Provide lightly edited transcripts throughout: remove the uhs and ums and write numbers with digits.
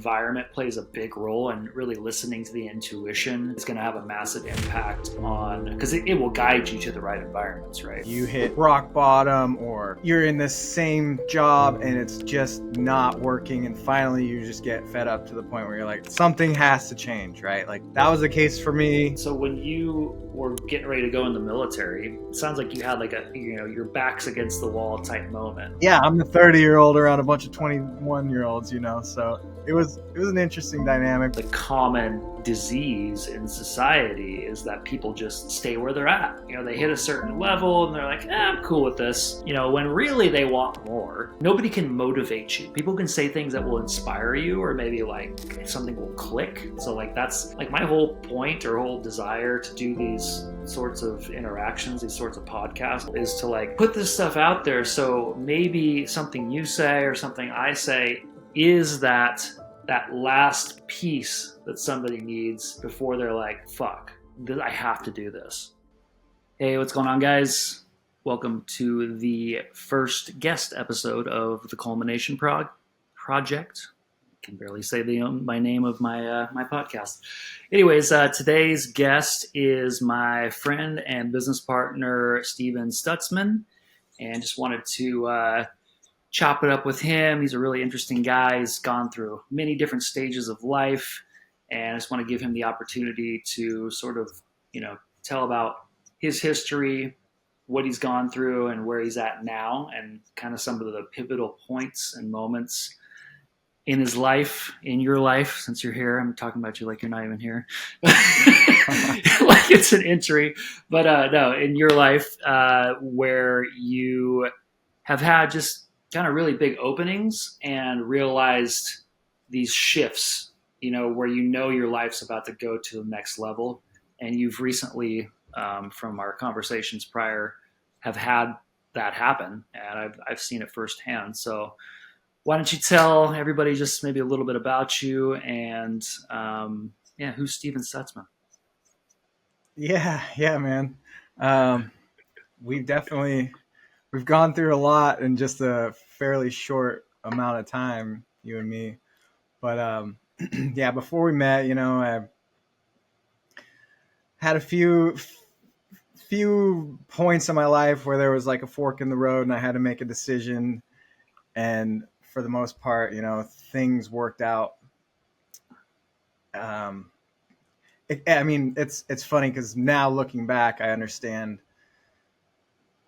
environment plays a big role, and really listening to the intuition is going to have a massive impact on, because it will guide you to the right environments, right? You hit rock bottom, or you're in the same job and it's just not working, and finally you just get fed up to the point where you're like, something has to change, right? Like that was the case for me. So when you were getting ready to go in the military, it sounds like you had like a, your back's against the wall type moment. Yeah, I'm the 30-year-old around a bunch of 21-year-olds, so it was an interesting dynamic. The common disease in society is that people just stay where they're at. They hit a certain level and they're like, I'm cool with this. When really they want more. Nobody can motivate you. People can say things that will inspire you, or maybe like something will click. So like that's like my whole point or whole desire to do these sorts of interactions, these sorts of podcasts, is to like put this stuff out there. So maybe something you say or something I say is that last piece that somebody needs before they're like, fuck, I have to do this. Hey, what's going on, guys? Welcome to the first guest episode of the Culmination Project. I can barely say my name of my podcast. Anyways, today's guest is my friend and business partner, Stutzman, and just wanted to chop it up with him. He's a really interesting guy. He's gone through many different stages of life, and I just want to give him the opportunity to sort of, tell about his history, what he's gone through, and where he's at now, and kind of some of the pivotal points and moments in his life, in your life, since you're here. I'm talking about you like you're not even here. Like it's an entry. But no, in your life, where you have had just kind of really big openings and realized these shifts, where your life's about to go to the next level. And you've recently, from our conversations prior, have had that happen. And I've seen it firsthand. So why don't you tell everybody just maybe a little bit about you and, who's Steven Stutzman? Yeah, man. We've gone through a lot in just a fairly short amount of time, you and me. But yeah, before we met, I had a few points in my life where there was like a fork in the road and I had to make a decision. And for the most part, things worked out. It's funny because now looking back, I understand.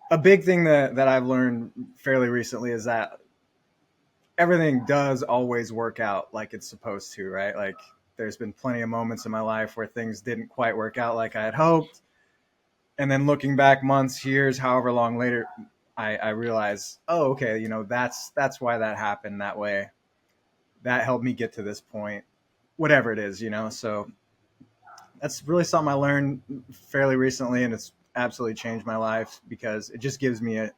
A big thing that I've learned fairly recently is that everything does always work out like it's supposed to, right? Like there's been plenty of moments in my life where things didn't quite work out like I had hoped. And then looking back months, years, however long later, I realize, oh, okay, that's why that happened that way. That helped me get to this point, whatever it is, So that's really something I learned fairly recently, and it's absolutely changed my life because it just gives me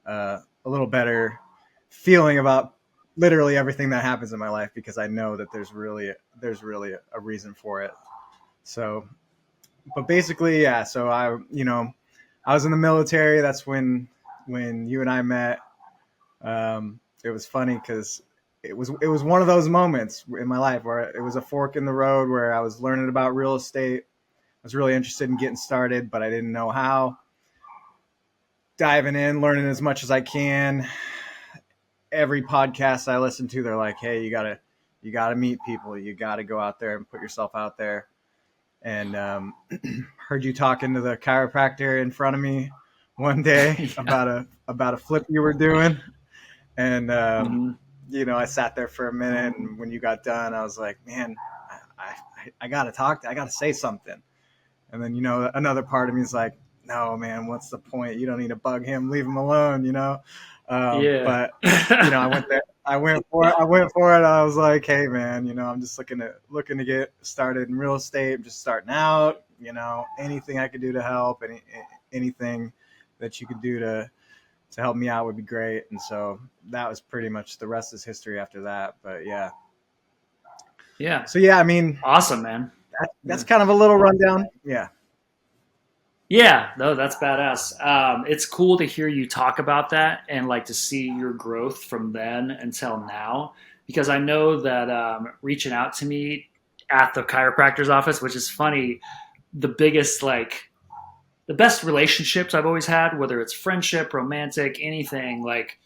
a little better feeling about literally everything that happens in my life, because I know that there's really a reason for it. So, but basically, yeah. So I was in the military. That's when you and I met. It was funny because it was one of those moments in my life where it was a fork in the road where I was learning about real estate. I was really interested in getting started, but I didn't know how. Diving in, learning as much as I can. Every podcast I listen to, they're like, hey, you gotta meet people. You gotta go out there and put yourself out there. And heard you talking to the chiropractor in front of me one day about a flip you were doing. And, I sat there for a minute, and when you got done, I was like, man, I got to say something. And then, another part of me is like, no, man, what's the point? You don't need to bug him. Leave him alone, But, I went for it. I was like, hey, man, I'm just looking to get started in real estate. I'm just starting out, anything I could do to help, anything that you could do to help me out would be great. And so that was pretty much the rest is history after that. But yeah. Yeah. So yeah, I mean, awesome, man. That's kind of a little rundown. Yeah. Yeah, no, that's badass. It's cool to hear you talk about that and like to see your growth from then until now. because I know that reaching out to me at the chiropractor's office, which is funny, the biggest like the best relationships I've always had, whether it's friendship, romantic, anything, like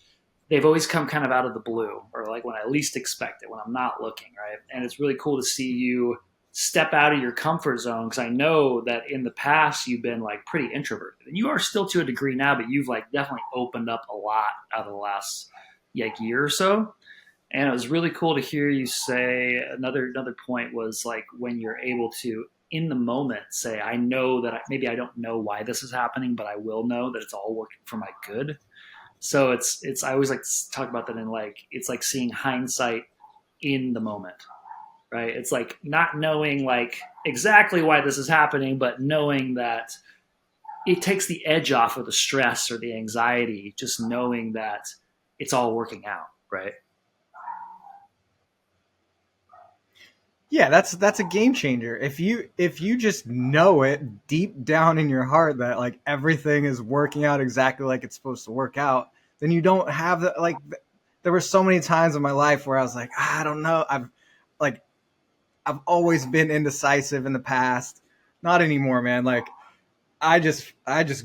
they've always come kind of out of the blue or like when I least expect it, when I'm not looking, right? And it's really cool to see you step out of your comfort zone because I know that in the past you've been like pretty introverted and you are still to a degree now, but you've like definitely opened up a lot out of the last like year or so. And it was really cool to hear you say another point was like when you're able to in the moment say, I know that maybe I don't know why this is happening, but I will know that it's all working for my good. So it's I always like to talk about that in like it's like seeing hindsight in the moment, right? It's like not knowing like exactly why this is happening, but knowing that it takes the edge off of the stress or the anxiety, just knowing that it's all working out, right? Yeah, that's a game changer. If you just know it deep down in your heart that like everything is working out exactly like it's supposed to work out, then you don't have that like there were so many times in my life where I was like, I don't know. Like I've always been indecisive in the past. Not anymore, man. Like I just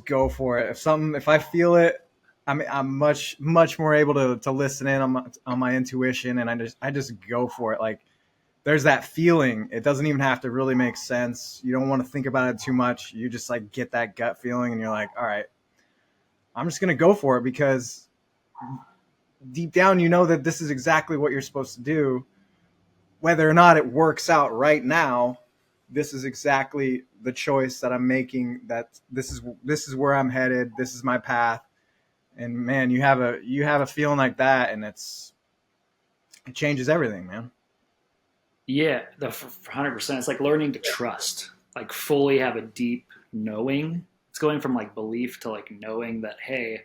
go for it. If I feel it, I'm much more able to listen in on my intuition, and I just go for it. Like there's that feeling. It doesn't even have to really make sense. You don't want to think about it too much. You just like get that gut feeling and you're like, all right, I'm just going to go for it because deep down, you know that this is exactly what you're supposed to do. Whether or not it works out right now, this is exactly the choice that I'm making, that this is where I'm headed. This is my path. And man, you have a feeling like that and it changes everything, man. Yeah, the 100%. It's like learning to trust, like fully have a deep knowing. It's going from like belief to like knowing that hey,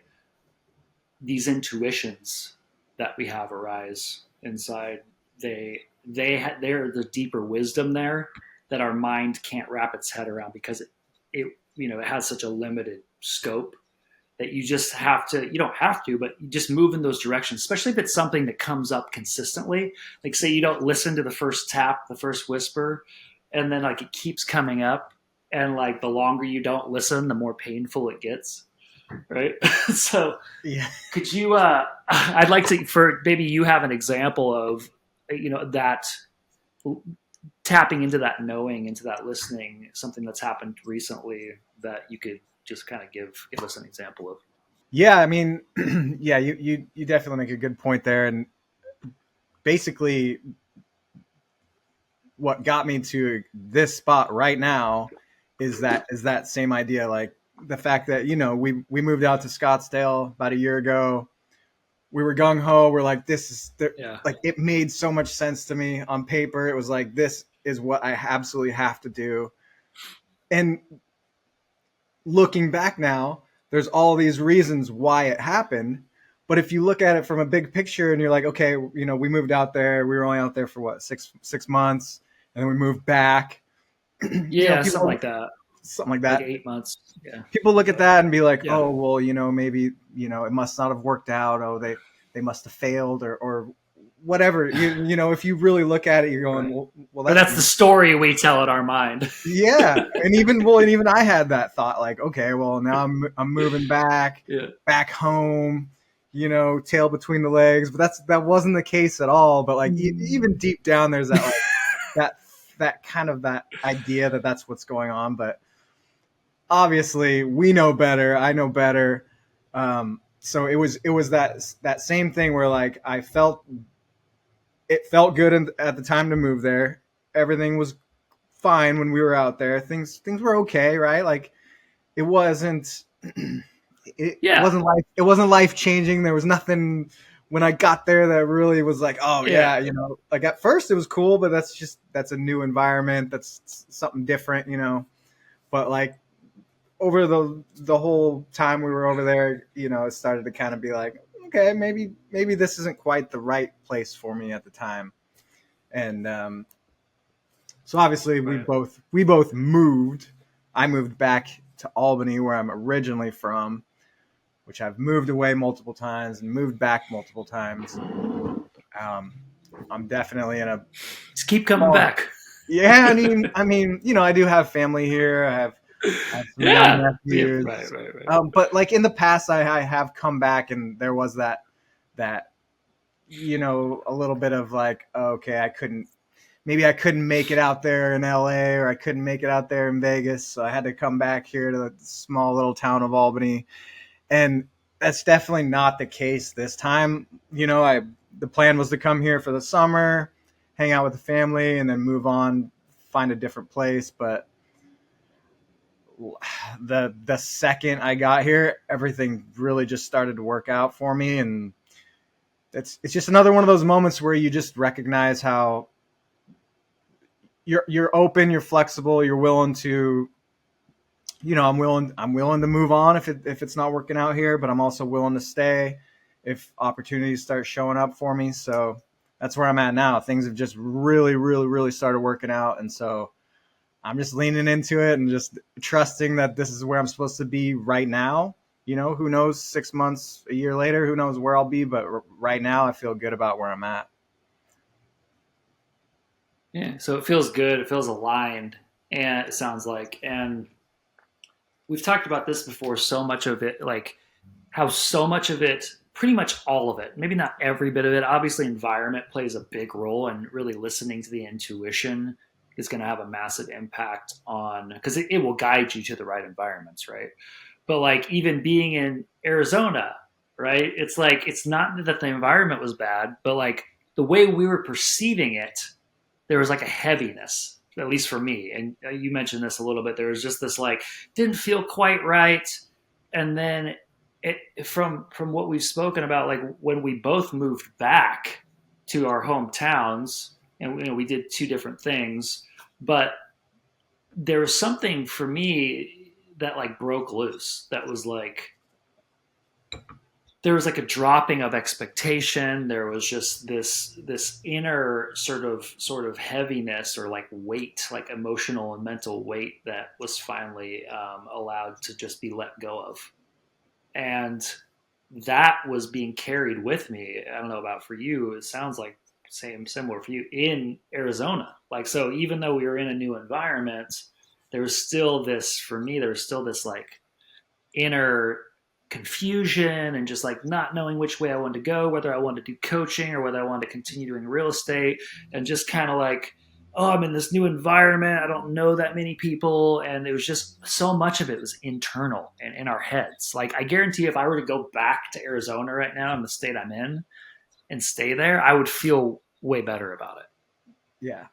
these intuitions that we have arise inside. They're the deeper wisdom there that our mind can't wrap its head around because it it has such a limited scope that you just have to you don't have to but you just move in those directions, especially if it's something that comes up consistently, like say you don't listen to the first tap, the first whisper, and then like it keeps coming up, and like the longer you don't listen the more painful it gets, right? So Yeah. could you I'd like to for maybe you have an example of that tapping into that knowing, into that listening, something that's happened recently that you could just kind of give us an example of. Yeah, I mean, yeah, you definitely make a good point there. And basically, what got me to this spot right now is that same idea. Like the fact that we moved out to Scottsdale about a year ago. We were gung ho. We're like, Yeah. like it made so much sense to me on paper. It was like this is what I absolutely have to do. And looking back now, there's all these reasons why it happened. But if you look at it from a big picture and you're like, okay, we moved out there. We were only out there for what, six months, and then we moved back. Yeah, something People like that. something like Like that. 8 months. Yeah. People look at that and be like, Yeah. oh, well, maybe it must not have worked out. Oh, they must have failed or whatever. If you really look at it, you're going, Right. well, Or that's that's the story we tell in our mind. yeah. And even I had that thought, like, okay, well, now I'm moving Yeah. back home, tail between the legs. But that wasn't the case at all. But like even deep down, there's that like that that kind of that idea that that's what's going on. But obviously, we know better. I know better. So it was that same thing where like it felt good at the time to move there. Everything was fine when we were out there. Things were okay, right? Like it wasn't it Yeah. wasn't life changing. There was nothing when I got there that really was like, oh Yeah. yeah, like at first it was cool, but that's a new environment. That's something different. But like over the whole time we were over there, it started to kind of be like, okay, maybe this isn't quite the right place for me at the time. And so obviously Right. we both moved. I moved back to Albany, where I'm originally from, which I've moved away multiple times and moved back multiple times. Um, I'm definitely in a Just keep coming small. back. Yeah, I do have family here. I have some young Yeah. Yeah. Right. nephews. Right. Right. But like in the past, I have come back, and there was that a little bit of like, okay, I couldn't make it out there in LA, or I couldn't make it out there in Vegas, so I had to come back here to the small little town of Albany, and that's definitely not the case this time. The plan was to come here for the summer, hang out with the family, and then move on, find a different place, but the second I got here, everything really just started to work out for me, and it's just another one of those moments where you just recognize how you're open, you're flexible, you're willing to, I'm willing to move on if it's not working out here, but I'm also willing to stay if opportunities start showing up for me. So that's where I'm at now. Things have just really, really, really started working out, and so I'm just leaning into it and just trusting that this is where I'm supposed to be right now. Who knows, 6 months, a year later, who knows where I'll be, but right now I feel good about where I'm at. Yeah. So it feels good. It feels aligned, and it sounds like, and we've talked about this before. So much of it, like how so much of it, pretty much all of it, maybe not every bit of it. Obviously, environment plays a big role, and really listening to the intuition is going to have a massive impact on, because it will guide you to the right environments, right? But like even being in Arizona, right? It's like it's not that the environment was bad, but like the way we were perceiving it, there was like a heaviness, at least for me. And you mentioned this a little bit. There was just this like didn't feel quite right, and then from what we've spoken about, like when we both moved back to our hometowns, and we did two different things, but there was something for me that like broke loose. That was like there was like a dropping of expectation. There was just this inner sort of heaviness, or like weight, like emotional and mental weight, that was finally allowed to just be let go of. And that was being carried with me. I don't know about for you. It sounds like similar for you in Arizona. Like, so even though we were in a new environment, there was still this, for me, there was still this like inner confusion, and just like not knowing which way I wanted to go, whether I wanted to do coaching or whether I wanted to continue doing real estate, and just kind of like, oh, I'm in this new environment. I don't know that many people. And it was just so much of it was internal and in our heads. Like, I guarantee if I were to go back to Arizona right now in the state I'm in and stay there, I would feel way better about it. Yeah.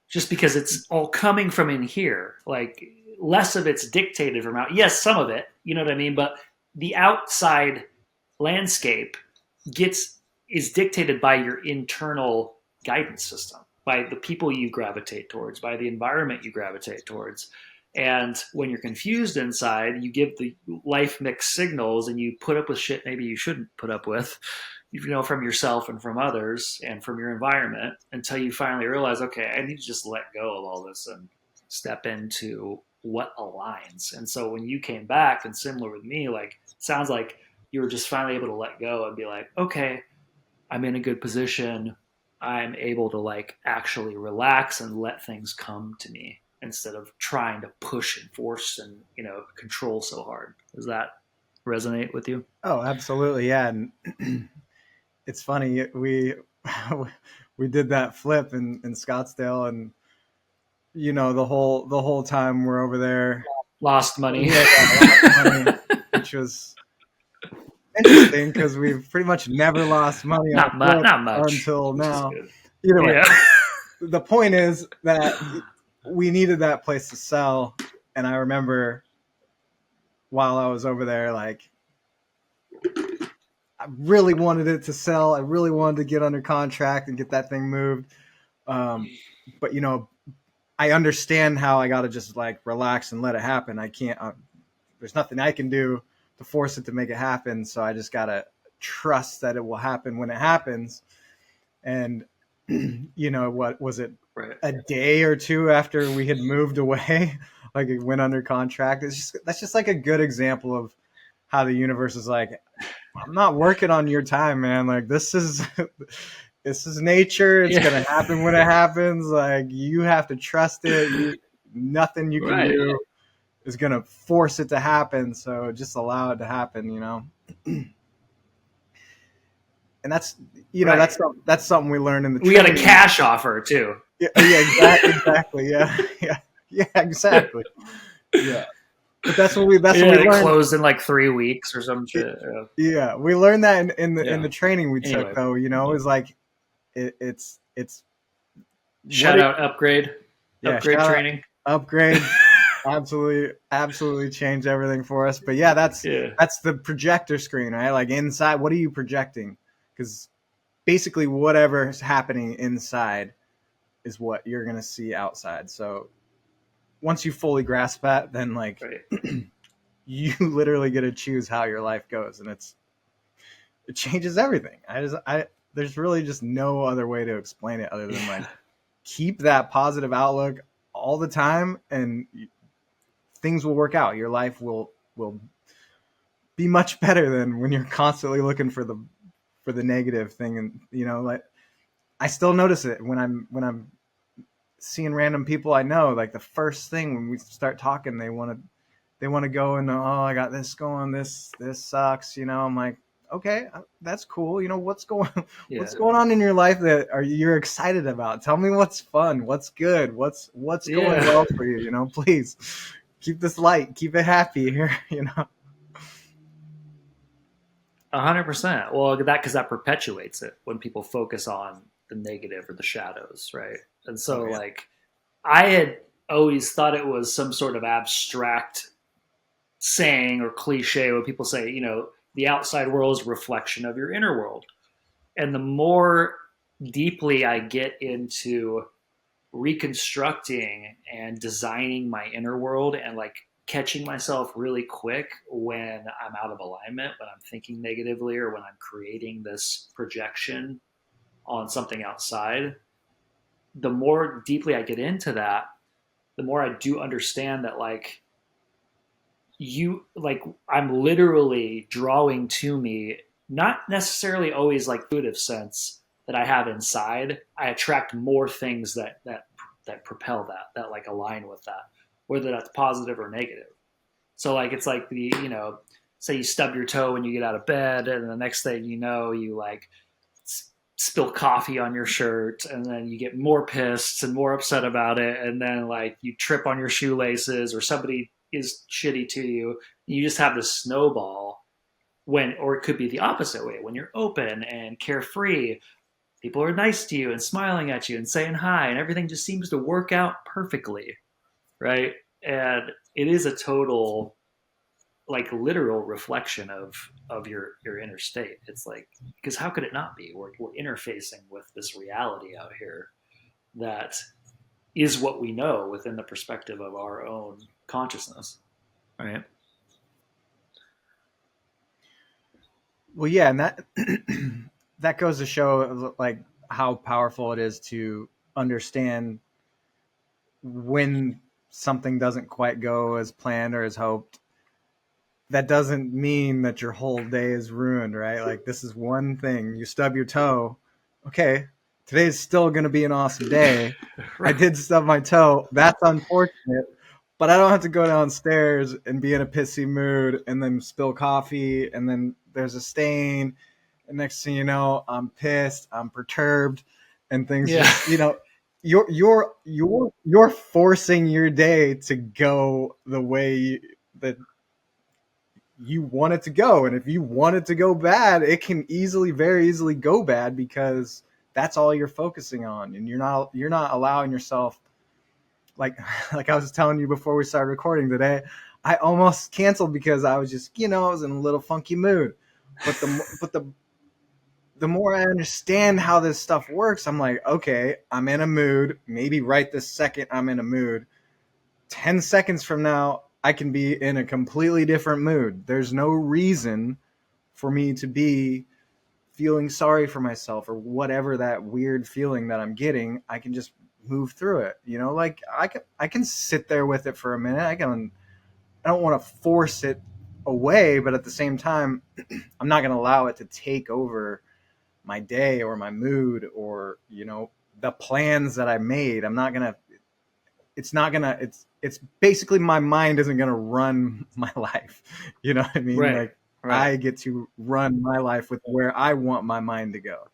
Just because it's all coming from in here. Like, less of it's dictated from out. Yes, some of it, you know what I mean? But the outside landscape gets is dictated by your internal guidance system, by the people you gravitate towards, by the environment you gravitate towards. And when you're confused inside, you give the life mixed signals, and you put up with shit maybe you shouldn't put up with, from yourself and from others and from your environment, until you finally realize, okay, I need to just let go of all this and step into what aligns. And so when you came back, and similar with me, like, it sounds like you were just finally able to let go and be like, okay, I'm in a good position. I'm able to like actually relax and let things come to me, instead of trying to push and force and control so hard. Does that resonate with you? Oh, absolutely. Yeah. And it's funny. We did that flip in Scottsdale, and the whole time we're over there, Lost money. yeah, lost money, which was interesting because we've pretty much never lost money on a flip Not much, until which is now. good. Either way, Yeah. the point is that we needed that place to sell, and I remember while I was over there, like, I really wanted it to sell. I really wanted to get under contract and get that thing moved. But I understand how I got to just like relax and let it happen. I can't. There's nothing I can do to force it to make it happen. So I just gotta trust that it will happen when it happens. And what was it? Right. A day or two after we had moved away, like it went under contract. That's just like a good example of how the universe is like, I'm not working on your time, man. Like, this is this is nature. It's Yeah. going to happen when it happens. Like, you have to trust it. Nothing you can Right. do is going to force it to happen. So just allow it to happen, you know? And that's, you know, Right. that's something we learned in the We got a training. cash offer too. Yeah, exactly. Yeah, exactly. Yeah. But that's what we It learned. closed in like 3 weeks or some shit. Yeah, we learned that in Yeah. the training we took, Anyway, though. You know, is like it's what shout it. out upgrade, Yeah, upgrade shout out, training. upgrade. Absolutely changed everything for us. But yeah, Yeah. that's the projector screen, right? Like, inside, what are you projecting? Because basically, whatever is happening inside is what you're gonna see outside. So once you fully grasp that, then like Right. you literally get to choose how your life goes, and it changes everything. There's really just no other way to explain it other than like keep that positive outlook all the time, and things will work out. Your life will be much better than when you're constantly looking for the negative thing. And you know, like, I still notice it when I'm seeing random people I know. Like, the first thing when we start talking, they want to go and, oh, I got this going, this sucks, you know. I'm like, okay, that's cool. You know, what's going Yeah. on in your life that you're excited about? Tell me what's fun, what's good, what's going well for you. You know, please keep this light, keep it happy here. You know. 100%. Well, because that perpetuates it when people focus on the negative or the shadows, right? And so, Oh yeah. like, I had always thought it was some sort of abstract saying or cliche when people say, you know, the outside world is a reflection of your inner world. And the more deeply I get into reconstructing and designing my inner world and like catching myself really quick when I'm out of alignment, when I'm thinking negatively, or when I'm creating this projection on something outside, the more deeply I get into that, the more I do understand that, like, I'm literally drawing to me, not necessarily always like intuitive sense that I have inside. I attract more things that propel that like align with that, whether that's positive or negative. So like it's like the, you know, say you stub your toe when you get out of bed, and the next thing you know, you like spill coffee on your shirt, and then you get more pissed and more upset about it, and then like you trip on your shoelaces, or somebody is shitty to you. You just have this snowball. When, or it could be the opposite way, when you're open and carefree, people are nice to you and smiling at you and saying hi, and everything just seems to work out perfectly, right? And it is a total, like, literal reflection of your inner state. It's like, because how could it not be? We're interfacing with this reality out here that is what we know within the perspective of our own consciousness, right? Well, yeah, and that that goes to show like how powerful it is to understand when something doesn't quite go as planned or as hoped. That doesn't mean that your whole day is ruined, right? Like, this is one thing. You stub your toe. Okay, today's still going to be an awesome day. I did stub my toe. That's unfortunate, but I don't have to go downstairs and be in a pissy mood and then spill coffee, and then there's a stain, and next thing you know, I'm pissed, I'm perturbed, and things Yeah. just, you know, you're forcing your day to go the way that you want it to go. And if you want it to go bad, it can very easily go bad, because that's all you're focusing on, and you're not allowing yourself, like like I was telling you before we started recording today, I almost canceled because I was just, I was in a little funky mood. But the more I understand how this stuff works, I'm like, okay, I'm in a mood. Maybe right this second I'm in a mood. 10 seconds from now, I can be in a completely different mood. There's no reason for me to be feeling sorry for myself or whatever that weird feeling that I'm getting. I can just move through it. Like, I can sit there with it for a minute. I don't want to force it away, but at the same time, I'm not going to allow it to take over my day or my mood or, the plans that I made. It's basically my mind isn't going to run my life. You know what I mean? Right. Like Right. I get to run my life with where I want my mind to go.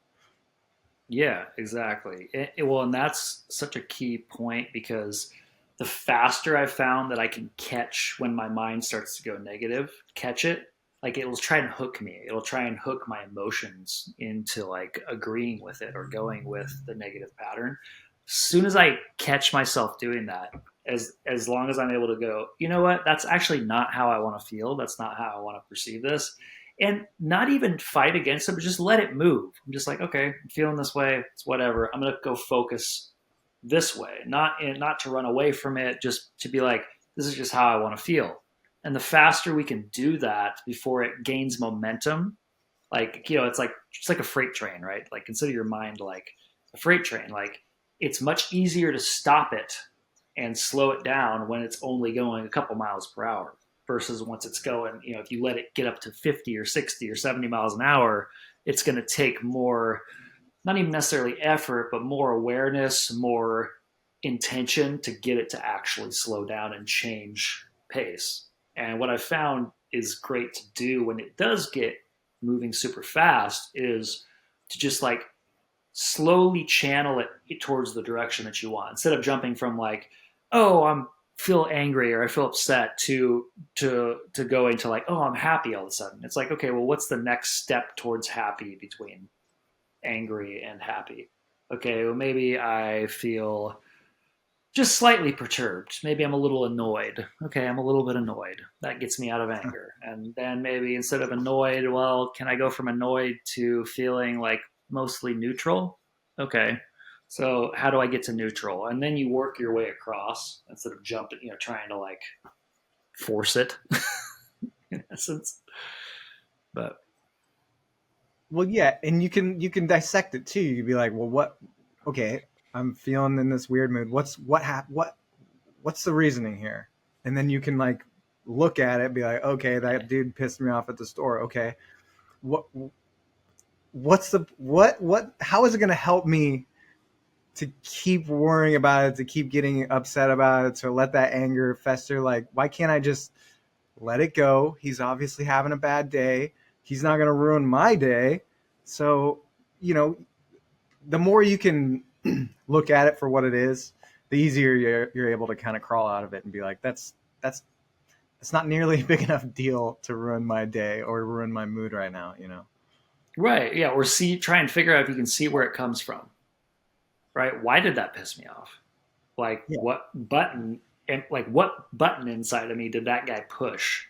Yeah, exactly. Well, and that's such a key point because the faster I've found that I can catch when my mind starts to go negative, catch it, like it'll try and hook me. It'll try and hook my emotions into like agreeing with it or going with the negative pattern. As soon as I catch myself doing that, as long as I'm able to go, you know what, that's actually not how I want to feel. That's not how I want to perceive this, and not even fight against it, but just let it move. I'm just like, okay, I'm feeling this way. It's whatever. I'm gonna go focus this way, not to run away from it, just to be like, this is just how I want to feel. And the faster we can do that before it gains momentum, like it's like just like a freight train, right? Like consider your mind like a freight train. Like it's much easier to stop it and slow it down when it's only going a couple miles per hour versus once it's going, if you let it get up to 50 or 60 or 70 miles an hour, it's going to take more, not even necessarily effort, but more awareness, more intention to get it to actually slow down and change pace. And what I've found is great to do when it does get moving super fast is to just like slowly channel it towards the direction that you want instead of jumping from like, oh, I'm feel angry or I feel upset to going to like, oh, I'm happy all of a sudden. It's like, okay, well, what's the next step towards happy between angry and happy? Okay, well, maybe I feel just slightly perturbed. Maybe I'm a little annoyed. Okay, I'm a little bit annoyed. That gets me out of anger. And then maybe instead of annoyed, well, can I go from annoyed to feeling like mostly neutral? Okay. So how do I get to neutral? And then you work your way across instead of jumping, trying to like force it in essence. But Well, yeah, and you can dissect it too. You can be like, well, what? Okay, I'm feeling in this weird mood. What's the reasoning here? And then you can like look at it, be like, okay, that dude pissed me off at the store. Okay, what what's the what? How is it going to help me to keep worrying about it, to keep getting upset about it, to let that anger fester? Like, why can't I just let it go? He's obviously having a bad day. He's not going to ruin my day. So, you know, the more you can look at it for what it is, the easier you're able to kind of crawl out of it and be like, that's it's not nearly a big enough deal to ruin my day or ruin my mood right now, you know? right, yeah, or try and figure out if you can see where it comes from. Right? Why did that piss me off? Like Yeah. what button inside of me did that guy push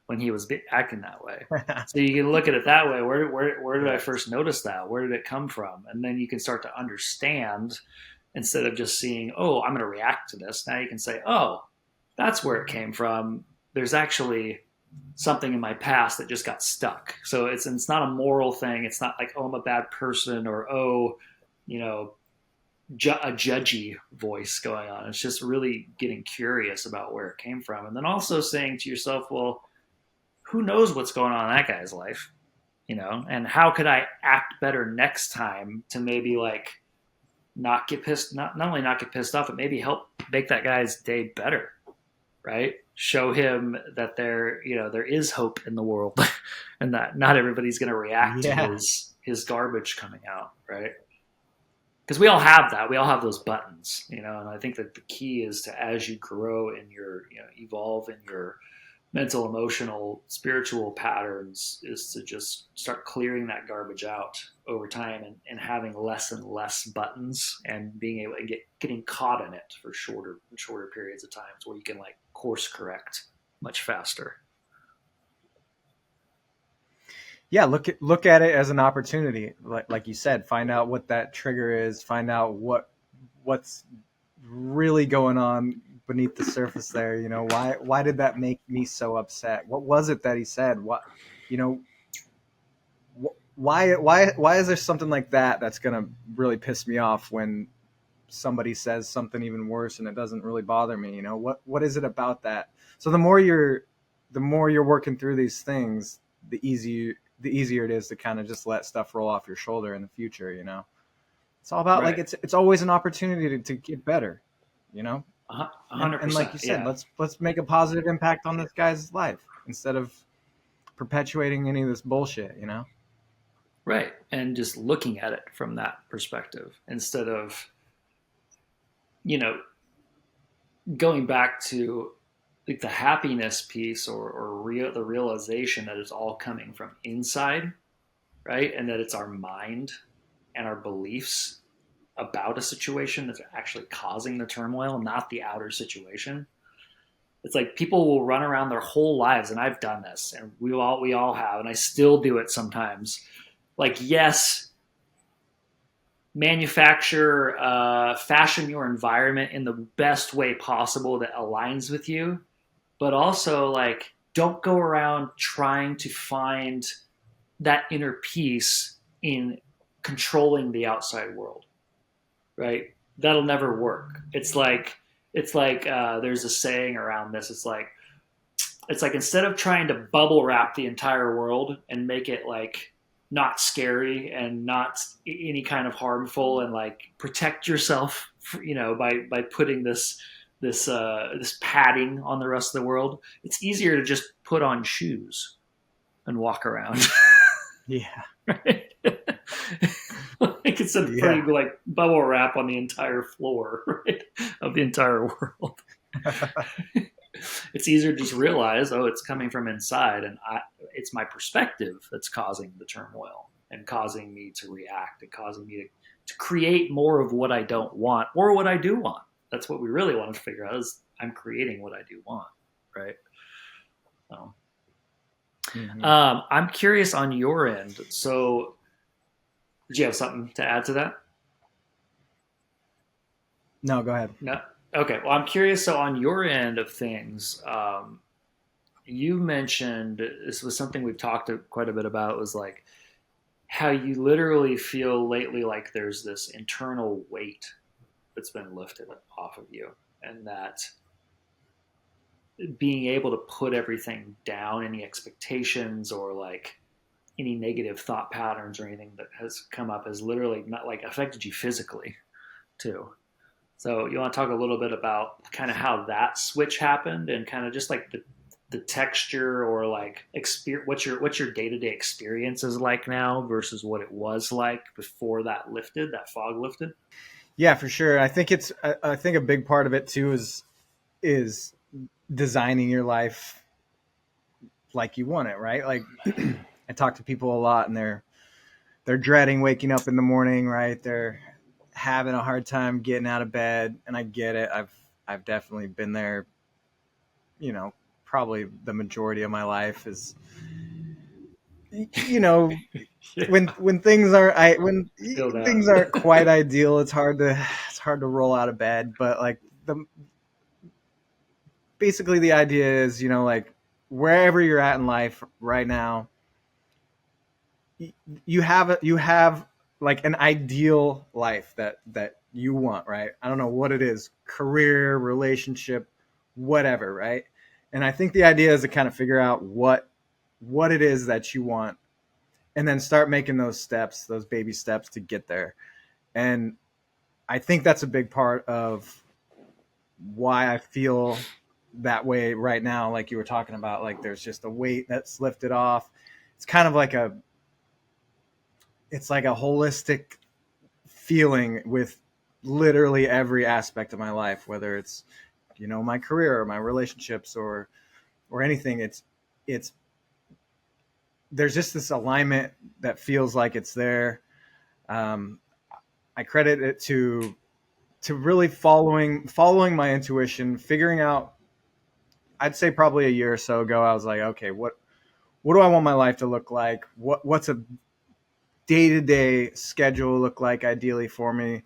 when he was acting that way? So you can look at it that way. Where did I Right. first notice that? Where did it come from? And then you can start to understand instead of just seeing, oh, I'm going to react to this. Now you can say, oh, that's where it came from. There's actually something in my past that just got stuck. So it's not a moral thing. It's not like, oh, I'm a bad person, or oh, you know a judgy voice going on. It's just really getting curious about where it came from, and then also saying to yourself, well, who knows what's going on in that guy's life, and how could I act better next time to maybe like not get pissed, not only not get pissed off, but maybe help make that guy's day better, right? Show him that there is hope in the world, and that not everybody's going to react to Yeah. his garbage coming out, right? Because we all have that. We all have those buttons, and I think that the key is to, as you grow in your, evolve in your mental, emotional, spiritual patterns, is to just start clearing that garbage out over time, and having less and less buttons, and being able to getting caught in it for shorter periods of times where you can like course correct much faster. Yeah, look at it as an opportunity. Like you said, find out what that trigger is, find out what's really going on beneath the surface there. You know, why did that make me so upset? What was it that he said? What, you know, why is there something like that that's going to really piss me off when somebody says something even worse and it doesn't really bother me? You know, what is it about that? So the more you're working through these things, the easier the easier it is to kind of just let stuff roll off your shoulder in the future. It's all about like Right. it's always an opportunity to get better. You know, and like you 100%. said, Yeah. let's make a positive impact on this guy's life instead of perpetuating any of this bullshit. Right. And just looking at it from that perspective instead of, you know, going back to like the happiness piece or the realization that it's all coming from inside, right? And that it's our mind and our beliefs about a situation that's actually causing the turmoil, not the outer situation. It's like people will run around their whole lives, and I've done this, and we all have, and I still do it sometimes. Like, yes, manufacture, fashion your environment in the best way possible that aligns with you, but also like don't go around trying to find that inner peace in controlling the outside world, right? That'll never work. It's like there's a saying around this. It's like instead of trying to bubble wrap the entire world and make it like not scary and not any kind of harmful and like protect yourself, by putting this padding on the rest of the world. It's easier to just put on shoes and walk around. Yeah. Right? Like instead of putting like bubble wrap on the entire floor, right, of the entire world. It's easier to just realize, oh, it's coming from inside, and it's my perspective that's causing the turmoil and causing me to react and causing me to create more of what I don't want or what I do want. That's what we really want to figure out is I'm creating what I do want, right? So, I'm curious on your end. So, did you have something to add to that? No, go ahead. No. Okay. Well, I'm curious. So, on your end of things, you mentioned this was something we've talked quite a bit about. Was like how you literally feel lately like there's this internal weight that's been lifted off of you, and that being able to put everything down, any expectations or like any negative thought patterns or anything that has come up has literally not like affected you physically too. So you want to talk a little bit about kind of how that switch happened and kind of just like the texture or like what's your day-to-day experience is like now versus what it was like before that fog lifted. Yeah, for sure. I think a big part of it too is designing your life like you want it, right? Like I talk to people a lot and they're dreading waking up in the morning, right? They're having a hard time getting out of bed, and I get it. I've definitely been there, probably the majority of my life is when things aren't quite ideal, it's hard to roll out of bed, but like basically the idea is, like wherever you're at in life right now, you have like an ideal life that you want, right? I don't know what it is, career, relationship, whatever, right? And I think the idea is to kind of figure out what it is that you want and then start making those baby steps to get there. And I think that's a big part of why I feel that way right now. Like you were talking about, like there's just a weight that's lifted off. It's kind of like it's like a holistic feeling with literally every aspect of my life, whether it's, my career or my relationships or anything. It's there's just this alignment that feels like it's there. I credit it to really following my intuition, figuring out, I'd say probably a year or so ago, I was like, okay, what do I want my life to look like? What's a day-to-day schedule look like ideally for me?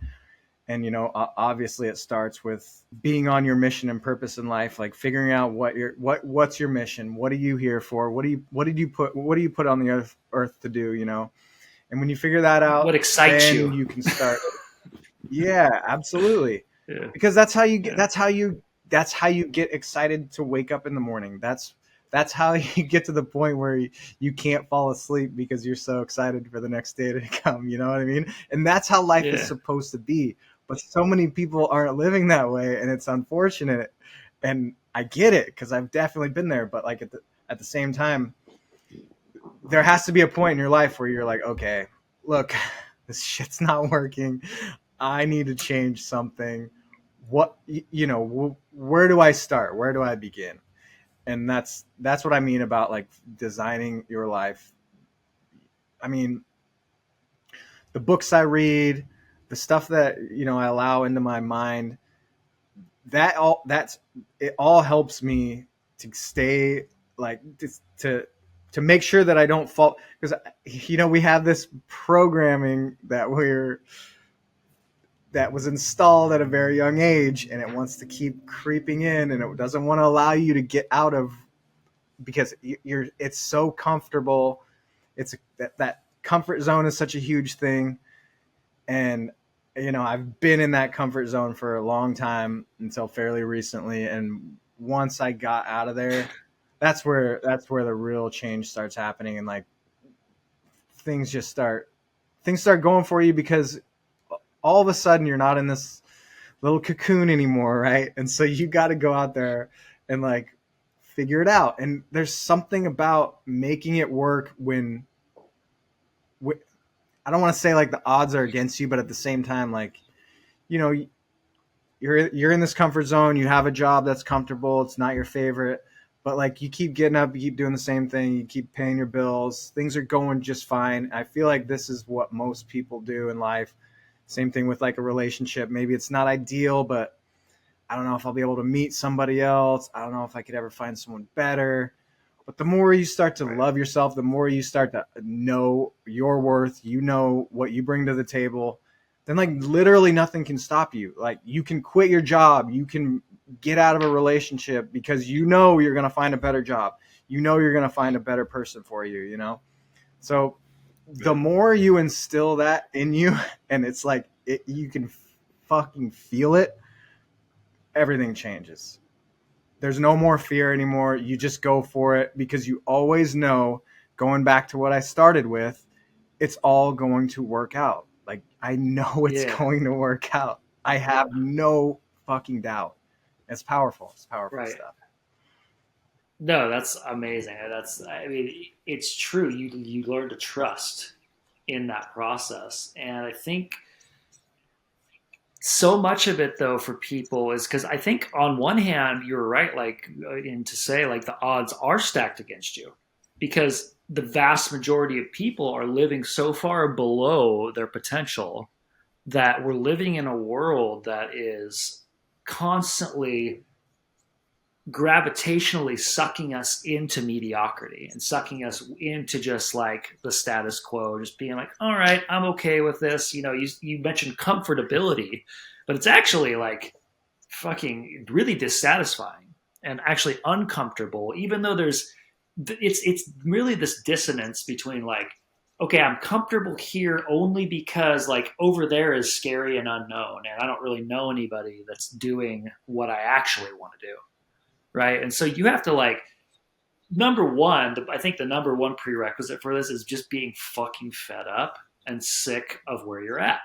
And, obviously it starts with being on your mission and purpose in life, like figuring out what's your mission? What are you here for? What do you put on the earth to do, And when you figure that out, What excites then you can start. Yeah, absolutely. Yeah. Because that's how you get excited to wake up in the morning. That's That's how you get to the point where you can't fall asleep because you're so excited for the next day to come. You know what I mean? And that's how life is Yeah. supposed to be. But so many people aren't living that way, and it's unfortunate. And I get it because I've definitely been there. But like at the same time, there has to be a point in your life where you're like, okay, look, this shit's not working. I need to change something. What, you know, where do I start? Where do I begin? And that's what I mean about like designing your life. I mean, the books I read, the stuff that, you know, I allow into my mind, it all helps me to stay like to make sure that I don't fall, because you know we have this programming that was installed at a very young age, and it wants to keep creeping in, and it doesn't want to allow you to get out of, because it's so comfortable. It's that comfort zone is such a huge thing, and you know I've been in that comfort zone for a long time until fairly recently, and once I got out of there, that's where the real change starts happening, and like things start going for you, because all of a sudden you're not in this little cocoon anymore, right? And so you got to go out there and like figure it out. And there's something about making it work when I don't want to say like the odds are against you, but at the same time, like, you know, you're in this comfort zone, you have a job that's comfortable, it's not your favorite, but like you keep getting up, you keep doing the same thing, you keep paying your bills, things are going just fine. I feel like this is what most people do in life. Same thing with like a relationship. Maybe it's not ideal, but I don't know if I'll be able to meet somebody else. I don't know if I could ever find someone better. But the more you start to love yourself, the more you start to know your worth, you know what you bring to the table, then like literally nothing can stop you. Like you can quit your job, you can get out of a relationship because you know you're going to find a better job. You know you're going to find a better person for you, you know? So the more you instill that in you, and it's like you can fucking feel it, everything changes. There's no more fear anymore. You just go for it because you always know, going back to what I started with, it's all going to work out. Like I know it's Yeah. going to work out. I have no fucking doubt. It's powerful. It's powerful Right. stuff. No, that's amazing. I mean, it's true. You learn to trust in that process. And I think so much of it though for people is because I think on one hand you're right, like in to say like the odds are stacked against you because the vast majority of people are living so far below their potential that we're living in a world that is constantly gravitationally sucking us into mediocrity and sucking us into just like the status quo, just being like, all right, I'm okay with this. You know, you mentioned comfortability, but it's actually like fucking really dissatisfying and actually uncomfortable, even though it's really this dissonance between like, okay, I'm comfortable here only because like over there is scary and unknown and I don't really know anybody that's doing what I actually want to do, right? And so you have to like number one, I think the number one prerequisite for this is just being fucking fed up and sick of where you're at.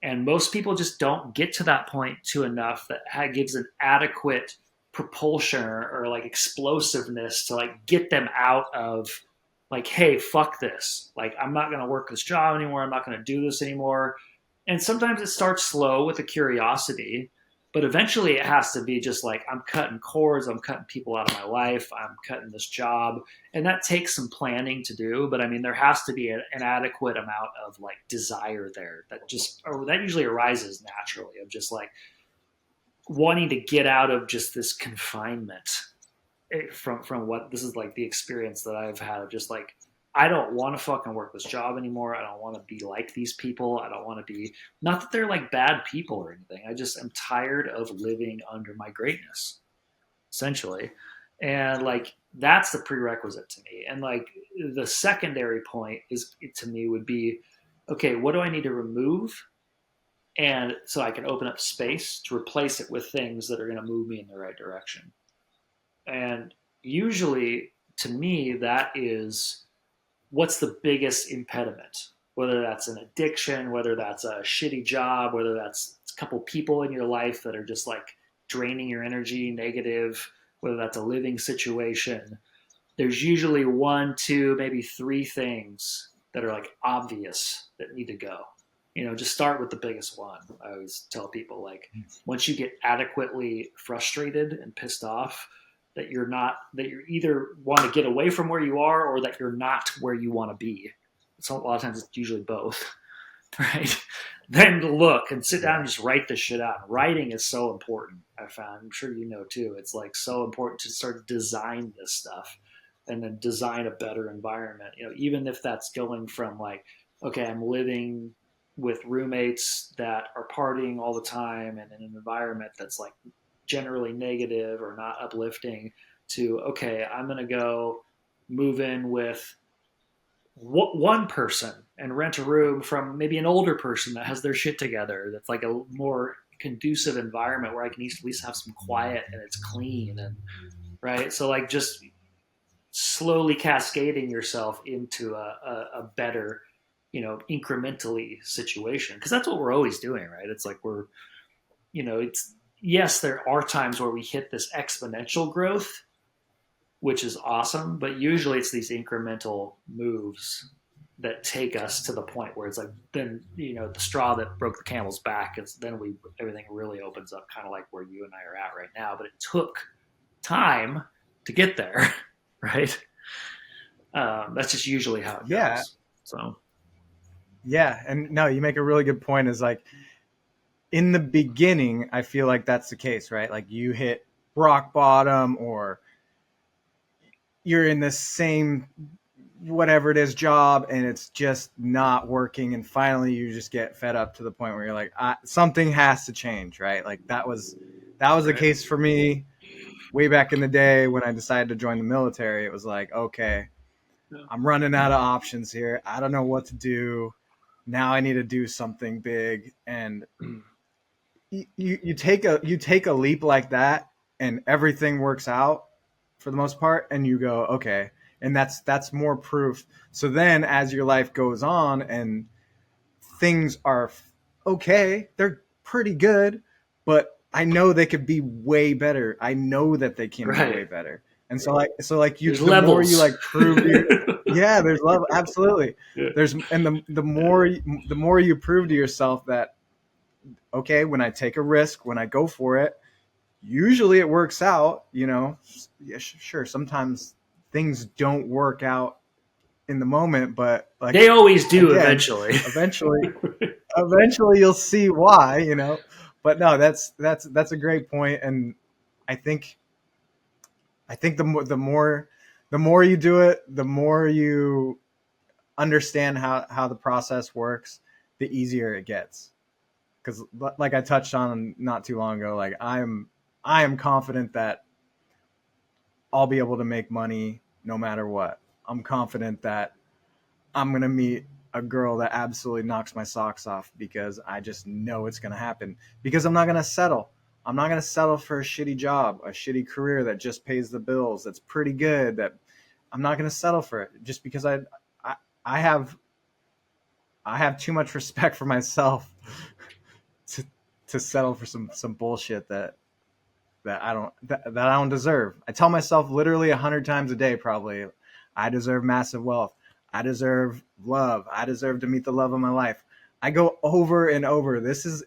And most people just don't get to that point to enough that gives an adequate propulsion or like explosiveness to like get them out of like, hey, fuck this. Like, I'm not going to work this job anymore. I'm not going to do this anymore. And sometimes it starts slow with a curiosity, but eventually it has to be just like, I'm cutting cords, I'm cutting people out of my life, I'm cutting this job. And that takes some planning to do. But I mean, there has to be an adequate amount of like desire there that usually arises naturally of just like wanting to get out of just this confinement from what this is like the experience that I've had of just like I don't want to fucking work this job anymore. I don't want to be like these people. I don't want to be not that they're like bad people or anything. I just am tired of living under my greatness, essentially. And like that's the prerequisite to me. And like the secondary point is to me would be okay, what do I need to remove? And so I can open up space to replace it with things that are going to move me in the right direction. And usually to me, that is what's the biggest impediment, whether that's an addiction, whether that's a shitty job, whether that's a couple people in your life that are just like draining your energy, negative, whether that's a living situation. There's usually one, two, maybe three things that are like obvious that need to go. Just start with the biggest one. I always tell people, like, once you get adequately frustrated and pissed off, that you either want to get away from where you are or that you're not where you want to be. So a lot of times it's usually both, right? Then look and sit down and just write this shit out. Writing is so important. I found, I'm sure you know too. It's like so important to start to design this stuff and then design a better environment. Even if that's going from like, okay, I'm living with roommates that are partying all the time and in an environment that's like generally negative or not uplifting, to, okay, I'm going to go move in with one person and rent a room from maybe an older person that has their shit together, that's like a more conducive environment where I can at least have some quiet and it's clean, and right. So like just slowly cascading yourself into a better, incrementally situation, because that's what we're always doing, right? It's like it's, yes, there are times where we hit this exponential growth, which is awesome, but usually it's these incremental moves that take us to the point where it's like, then, the straw that broke the camel's back, is then everything really opens up, kind of like where you and I are at right now. But it took time to get there, right? That's just usually how it goes. So yeah, and no, you make a really good point. Is like, in the beginning, I feel like that's the case, right? Like you hit rock bottom, or you're in the same whatever it is job and it's just not working, and finally you just get fed up to the point where you're like, something has to change, right? Like that was the case for me way back in the day when I decided to join the military. It was like, okay, I'm running out of options here. I don't know what to do. Now I need to do something big. And you take a leap like that and everything works out for the most part, and you go, okay, and that's more proof. So then as your life goes on and things are okay, they're pretty good, but I know they could be way better. I know that they can be way better. And so you, there's the levels. more you like prove yeah, there's love, absolutely. Yeah. There's, and the more you prove to yourself that, okay, when I take a risk, when I go for it, usually it works out. Yeah, sure, sometimes things don't work out in the moment, but like they always do, again, eventually you'll see why. But no, that's a great point. And I think the more you do it, the more you understand how the process works, the easier it gets. Because like I touched on not too long ago, like I am confident that I'll be able to make money no matter what. I'm confident that I'm going to meet a girl that absolutely knocks my socks off, because I just know it's going to happen, because I'm not going to settle. I'm not going to settle for a shitty job, a shitty career that just pays the bills, that's pretty good, that I'm not going to settle for it just because I have too much respect for myself to settle for some bullshit that I don't deserve. I tell myself literally 100 times a day, probably, I deserve massive wealth. I deserve love. I deserve to meet the love of my life. I go over and over. This is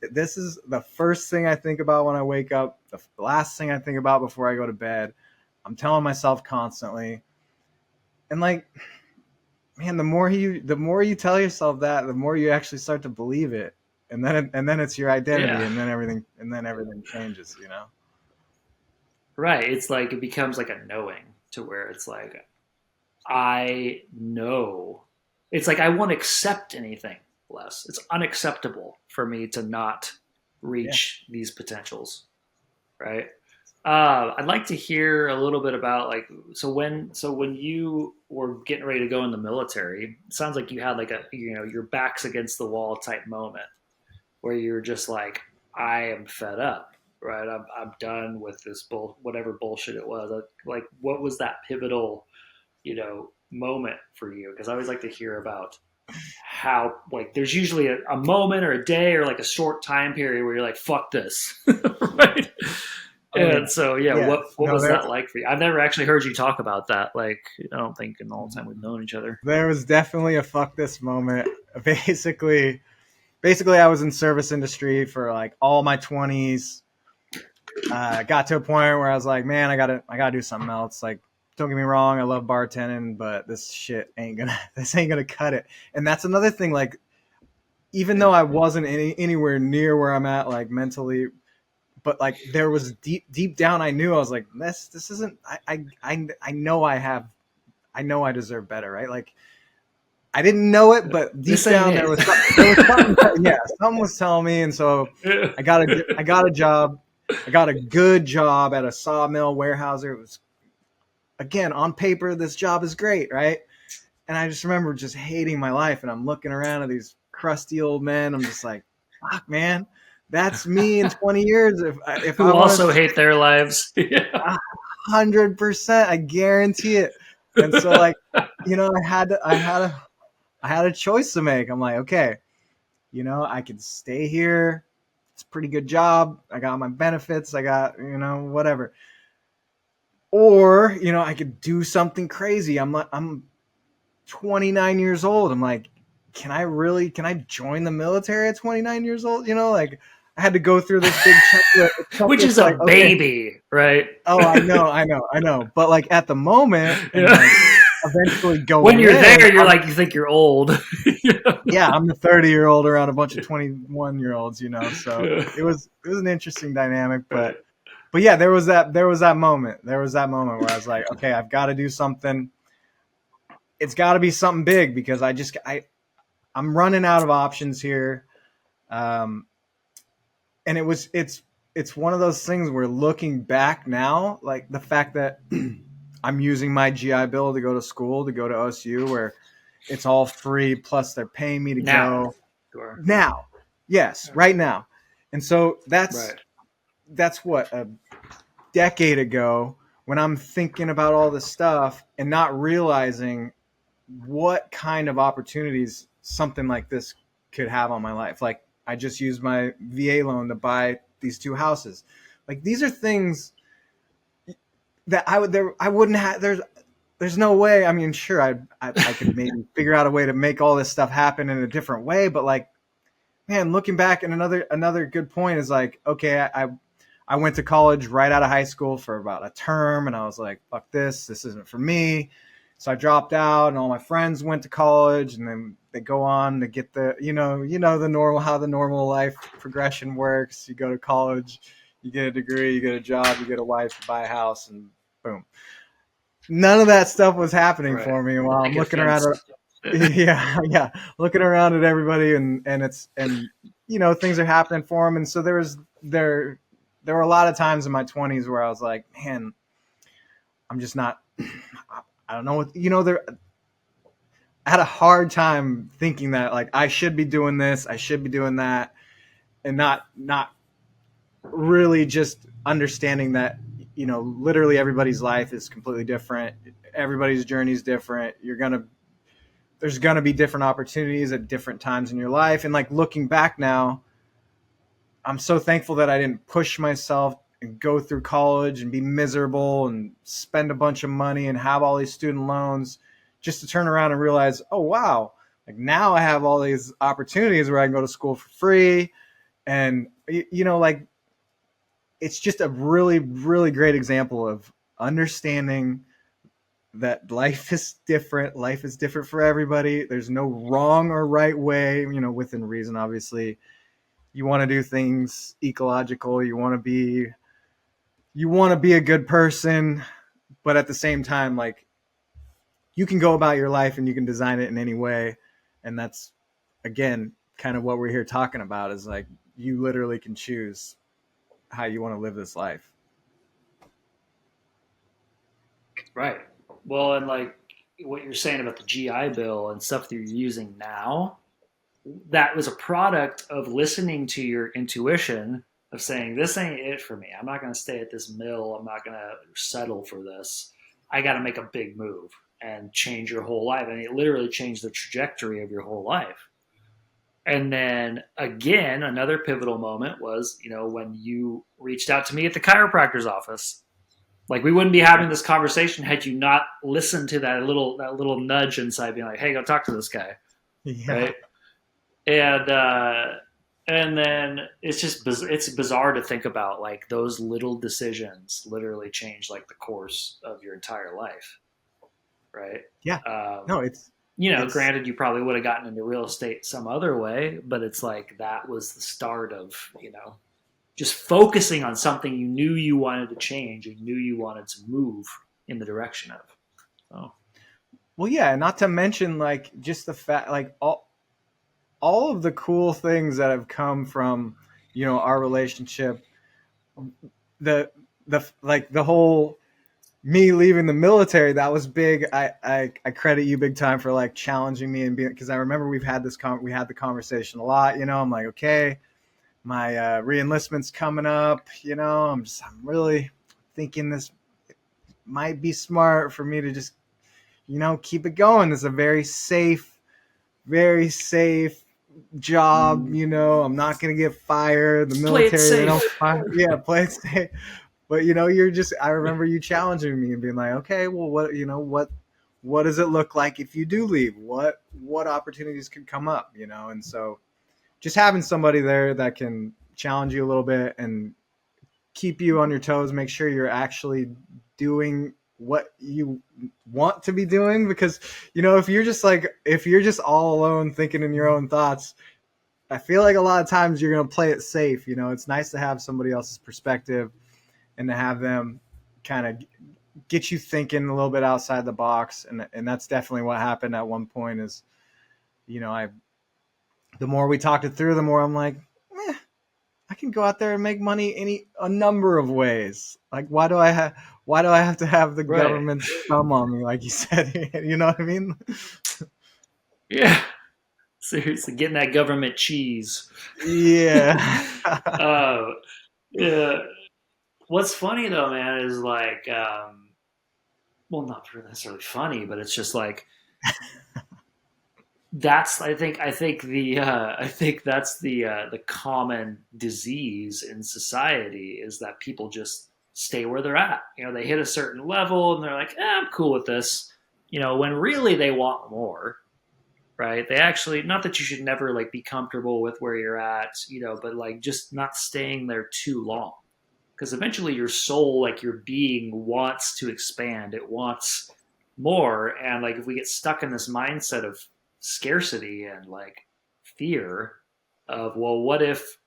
the first thing I think about when I wake up, the last thing I think about before I go to bed. I'm telling myself constantly. And like, man, the more you tell yourself that, the more you actually start to believe it. And then it's your identity, Yeah. and then everything changes, Right. It's like it becomes like a knowing, to where it's like, I know. It's like I won't accept anything less. It's unacceptable for me to not reach these potentials, right? I'd like to hear a little bit about, like, so when you were getting ready to go in the military, it sounds like you had like your back's against the wall type moment where you're just like, I am fed up, right? I'm done with this whatever bullshit it was. Like, what was that pivotal moment for you? Because I always like to hear about how, like, there's usually a moment or a day or like a short time period where you're like, fuck this. Right. Oh yeah, And so, yeah, yeah. what No, was that like for you? I've never actually heard you talk about that. Like, I don't think in all the time we've known each other. there was definitely a fuck this moment. Basically, I was in service industry for like all my 20s. Got to a point where I was like, man, I gotta do something else. Like, don't get me wrong, I love bartending, but this shit ain't gonna this ain't gonna cut it. And that's another thing. Like, even though I wasn't anywhere near where I'm at, like mentally, but like there was deep down, I knew I was like, this isn't. I know I know I deserve better, right? Like, I didn't know it, but deep This ain't down it. there was something. Yeah, something was telling me, and so I got a job. I got a good job at a sawmill warehouser. It was, again, on paper, this job is great, right? And I just remember just hating my life, and I'm looking around at these crusty old men. I'm just like, fuck, man, that's me in 20 years. If I Who want also to, hate their lives. Yeah. 100%, I guarantee it. And so, like, I had a choice to make. I'm like, okay, I could stay here. It's a pretty good job. I got my benefits. I got, whatever. Or, I could do something crazy. I'm 29 years old. I'm like, can I join the military at 29 years old? Like, I had to go through this big Which checklist is a like, okay, baby, right? oh, I know. But like at the moment, and Yeah. like eventually When going you're in, there, you're like, you think you're old. yeah, I'm the 30-year-old around a bunch of 21-year-olds, so Yeah. it was an interesting dynamic, Right. but yeah, there was that moment where I was like, okay, I've got to do something. It's got to be something big, because I'm running out of options here. um and it's one of those things where, looking back now, like the fact that I'm using my GI Bill to go to school, to go to OSU, where it's all free, plus they're paying me to Now. go Sure. now. Yes, right now. And so Right. that's what, a decade ago, when I'm thinking about all this stuff and not realizing what kind of opportunities something like this could have on my life. Like, I just used my VA loan to buy these two houses. Like, these are things that I wouldn't have. There's no way. I mean, sure, I could maybe figure out a way to make all this stuff happen in a different way, but like, man, looking back, and another good point is like, okay, I went to college right out of high school for about a term, and I was like, fuck this isn't for me. So I dropped out, and all my friends went to college, and then they go on to get the normal, how the normal life progression works. You go to college, you get a degree, you get a job, you get a wife, you buy a house, and boom. None of that stuff was happening Right. for me while I'm Picket looking around fence. at, yeah, looking around at everybody, and things are happening for them. And so there were a lot of times in my 20s where I was like, man, I'm just not, I don't know what, there, I had a hard time thinking that, like, I should be doing this, I should be doing that, and not really just understanding that, literally everybody's life is completely different. Everybody's journey is different. There's gonna be different opportunities at different times in your life. And like, looking back now, I'm so thankful that I didn't push myself and go through college and be miserable and spend a bunch of money and have all these student loans, just to turn around and realize, oh wow, like, now I have all these opportunities where I can go to school for free. And like, it's just a really, really great example of understanding that life is different. Life is different for everybody. There's no wrong or right way, within reason, obviously. You want to do things ecological. You want to be a good person, but at the same time, like, you can go about your life and you can design it in any way. And that's, again, kind of what we're here talking about, is like, you literally can choose how you want to live this life. Right. Well, and like what you're saying about the GI Bill and stuff that you're using now, that was a product of listening to your intuition of saying, this ain't it for me. I'm not going to stay at this mill. I'm not going to settle for this. I got to make a big move. and change your whole life. I mean, it literally changed the trajectory of your whole life. And then again, another pivotal moment was, when you reached out to me at the chiropractor's office. Like we wouldn't be having this conversation had you not listened to that little nudge inside, being like, "Hey, go talk to this guy," Yeah. right? And and then it's bizarre to think about, like those little decisions literally change like the course of your entire life, right? Yeah. Um, No, it's Granted, you probably would have gotten into real estate some other way, but it's like that was the start of, just focusing on something you knew you wanted to change and knew you wanted to move in the direction of. So, well, yeah, not to mention like just the fact like all of the cool things that have come from, our relationship, the like the whole me leaving the military, that was big. I credit you big time for like challenging me and being, because I remember we had the conversation a lot. I'm like, okay, my re-enlistment's coming up. I'm really thinking this might be smart for me to just keep it going. It's a very safe job. I'm not gonna get fired. The play it military, they don't safe. fire. Yeah, play it safe. But I remember you challenging me and being like, okay, well, what does it look like if you do leave? What opportunities could come up? And so just having somebody there that can challenge you a little bit and keep you on your toes, make sure you're actually doing what you want to be doing. Because if you're just all alone thinking in your own thoughts, I feel like a lot of times you're going to play it safe. It's nice to have somebody else's perspective and to have them kind of get you thinking a little bit outside the box. And that's definitely what happened at one point is, the more we talked it through, the more I'm like, I can go out there and make money a number of ways. Like, why do I have to have the Right. government thumb on me, like you said? You know what I mean? Yeah. Seriously, getting that government cheese. Yeah. uh, yeah. What's funny though, man, is like, well, not necessarily funny, but it's just like that's I think that's the common disease in society is that people just stay where they're at. They hit a certain level and they're like, I'm cool with this. When really they want more, right? They actually, not that you should never like be comfortable with where you're at, but like just not staying there too long. Because eventually your soul, like your being, wants to expand. It wants more. And like if we get stuck in this mindset of scarcity and like fear of, well, what if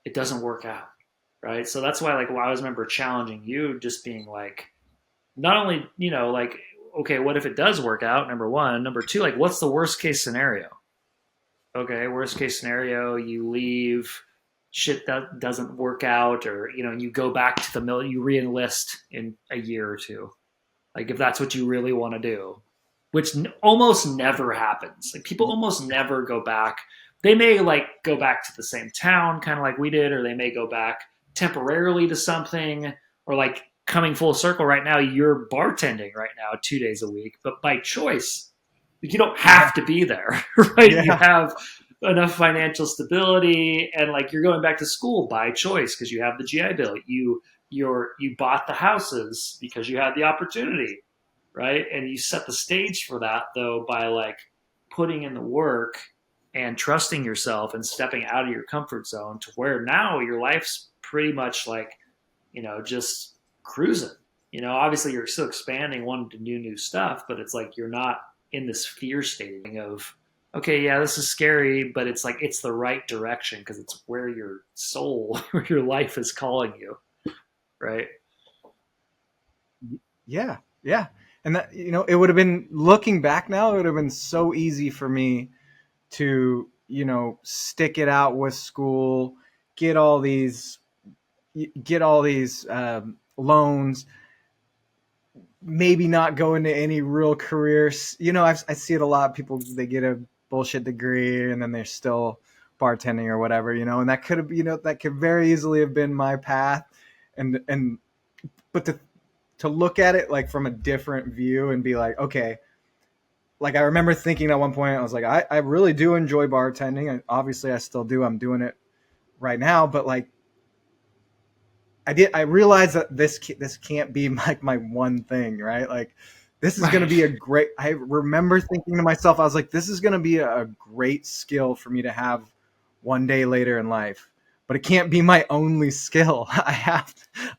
it doesn't work out? Right. So that's why, like, I always remember challenging you, just being like, not only, like, okay, what if it does work out? Number one. Number two, like, what's the worst case scenario? Okay, worst case scenario, you leave, shit that doesn't work out, or you go back to the mill, you re-enlist in a year or two. Like if that's what you really want to do, which almost never happens. Like people almost never go back. They may like go back to the same town, kind of like we did, or they may go back temporarily to something, or like coming full circle right now, you're bartending right now 2 days a week, but by choice. Like you don't have to be there, right? Yeah. You have enough financial stability, and like you're going back to school by choice because you have the GI Bill. You bought the houses because you had the opportunity, right? And you set the stage for that though by like putting in the work and trusting yourself and stepping out of your comfort zone to where now your life's pretty much like, just cruising. Obviously you're still expanding, wanting to do new stuff, but it's like you're not in this fear state of, okay, yeah, this is scary, but it's like it's the right direction because it's where your soul, where your life is calling you, right? Yeah. Yeah. And that, it would have been, looking back now, it would have been so easy for me to, stick it out with school, get all these loans, maybe not go into any real careers. I see it a lot. People, they get a bullshit degree and then they're still bartending or whatever, and that could have, that could very easily have been my path. But to look at it like from a different view and be like, okay, like I remember thinking at one point, I was like, I really do enjoy bartending, and obviously I still do. I'm doing it right now, but like I realized that this can't be like my one thing, right? Like this is going to Right. be a great. I remember thinking to myself, I was like, this is going to be a great skill for me to have one day later in life, but it can't be my only skill. I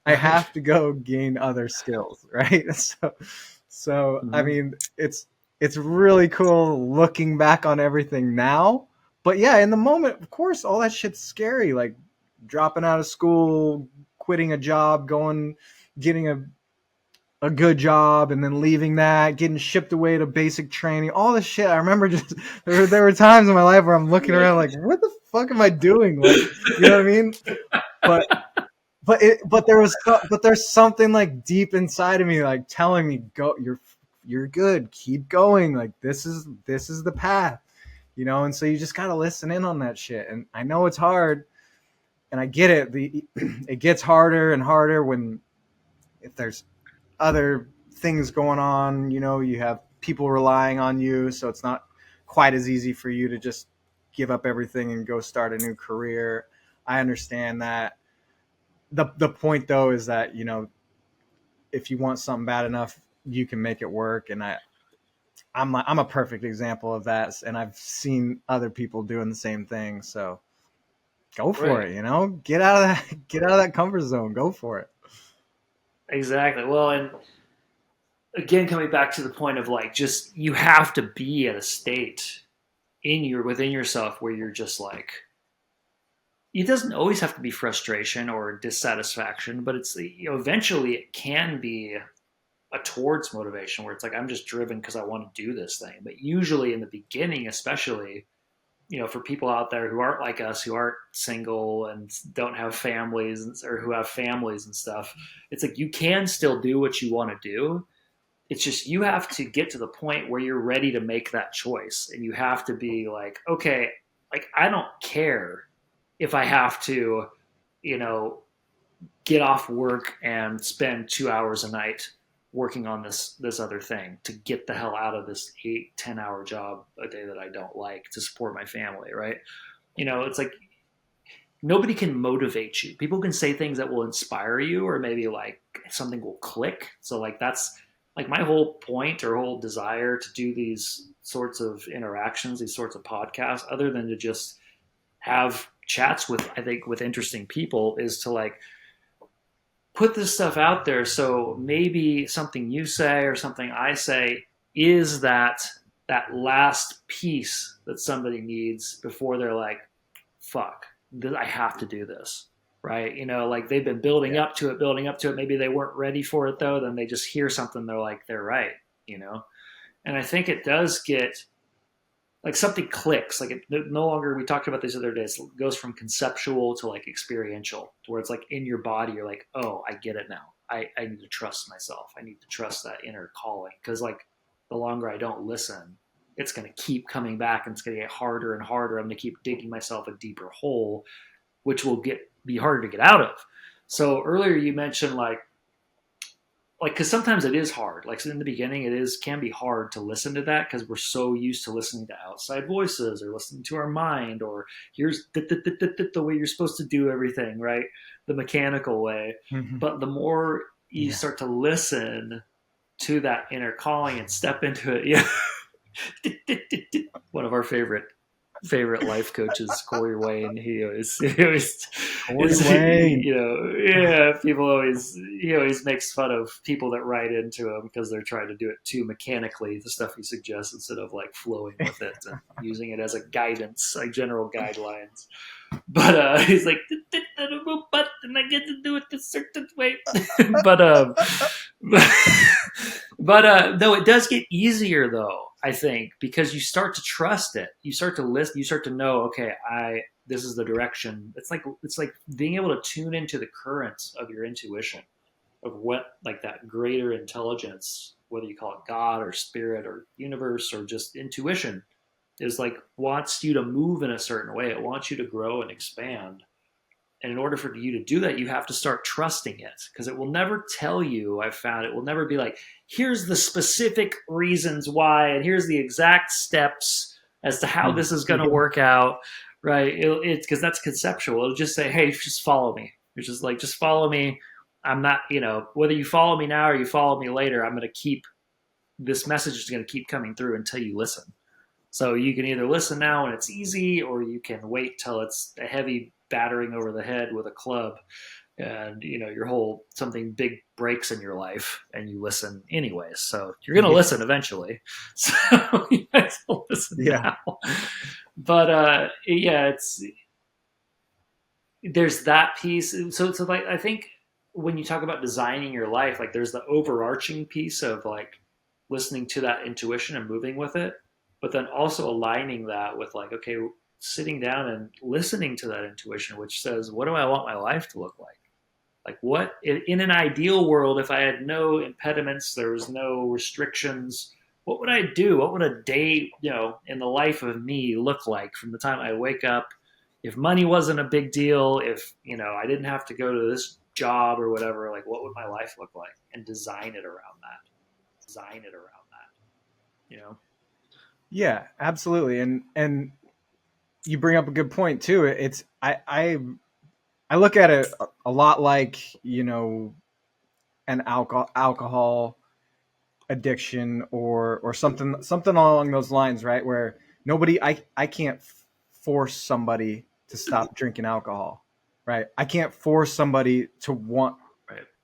Right. have to go gain other skills, right? So I Mhm. mean, it's really cool looking back on everything now. But yeah, in the moment, of course, all that shit's scary. Like dropping out of school, quitting a job, going, getting a good job, and then leaving that, getting shipped away to basic training, all this shit. I remember just there were times in my life where I'm looking around like, what the fuck am I doing? Like, you know what I mean? But but there's something like deep inside of me like telling me go you're good, keep going, like this is the path, you know. And so you just gotta listen in on that shit. And I know it's hard, and I get it. It gets harder and harder when if there's other things going on, you know, you have people relying on you, so it's not quite as easy for you to just give up everything and go start a new career. I understand that. The point though is that, you know, if you want something bad enough, you can make it work. And I'm a perfect example of that, and I've seen other people doing the same thing. So go for Right. it, you know, get out of that comfort zone, go for it. Exactly. Well, and again, coming back to the point of like, just you have to be at a state within yourself where you're just like, it doesn't always have to be frustration or dissatisfaction, but it's, eventually it can be a towards motivation where it's like I'm just driven because I want to do this thing. But usually in the beginning, especially, for people out there who aren't like us, who aren't single and don't have families, or who have families and stuff, it's like you can still do what you want to do. It's just you have to get to the point where you're ready to make that choice, and you have to be like, okay, like I don't care if I have to, you know, get off work and spend 2 hours a night working on this other thing to get the hell out of this 8-10 hour job a day that I don't like to support my family, right? It's like nobody can motivate you. People can say things that will inspire you, or maybe like something will click. So like that's like my whole point or whole desire to do these sorts of interactions, these sorts of podcasts, other than to just have chats with, I think, with interesting people, is to like put this stuff out there. So maybe something you say or something I say is that last piece that somebody needs before they're like, fuck, I have to do this. Right. Like they've been building Yeah. up to it, building up to it. Maybe they weren't ready for it though. Then they just hear something. They're like, they're right. you know? And I think it does get like something clicks. Like it no longer, we talked about this the other day, it goes from conceptual to like experiential, to where it's like in your body, you're like, oh, I get it now. I need to trust myself. I need to trust that inner calling. Because like the longer I don't listen, it's going to keep coming back, and it's going to get harder and harder. I'm going to keep digging myself a deeper hole, which will be harder to get out of. So earlier you mentioned like because sometimes it is hard, like in the beginning can be hard to listen to that because we're so used to listening to outside voices or listening to our mind, or here's the way you're supposed to do everything, right, the mechanical way. But the more you Yeah. start to listen to that inner calling and step into it, yeah. One of our favorite life coaches, Corey Wayne. He always Corey is, Wayne. yeah. He always makes fun of people that write into him because they're trying to do it too mechanically, the stuff he suggests, instead of like flowing with it and using it as a guidance, like general guidelines. But he's like, and I get to do it this certain way. but though it does get easier though, I think, because you start to trust it. You start to listen. You start to know, okay, this is the direction. It's like being able to tune into the currents of your intuition, of what, like, that greater intelligence, whether you call it God or spirit or universe or just intuition, is like wants you to move in a certain way. It wants you to grow and expand. And in order for you to do that, you have to start trusting it, because it will never tell you. I've found it will never be like, here's the specific reasons why, and here's the exact steps as to how this is going to work out, right? It's because that's conceptual. It'll just say, hey, just follow me. It's just like, just follow me. I'm not, whether you follow me now or you follow me later, I'm going to keep, this message is going to keep coming through until you listen. So you can either listen now and it's easy, or you can wait till it's a heavy battering over the head with a club, and your whole, something big breaks in your life, and you listen anyways. So you're going to listen eventually. So you have to listen now. But there's that piece. So like, I think when you talk about designing your life, like there's the overarching piece of like listening to that intuition and moving with it, but then also aligning that with like, okay, sitting down and listening to that intuition, which says, what do I want my life to look like? Like, what, in an ideal world, if I had no impediments, there was no restrictions, what would I do? What would a day, in the life of me look like from the time I wake up? If money wasn't a big deal, if, I didn't have to go to this job or whatever, like, what would my life look like? And design it around that. Yeah, absolutely. And you bring up a good point too. It's I look at it a lot like, an alcohol addiction or something along those lines, right? Where I can't force somebody to stop drinking alcohol, right? I can't force somebody to want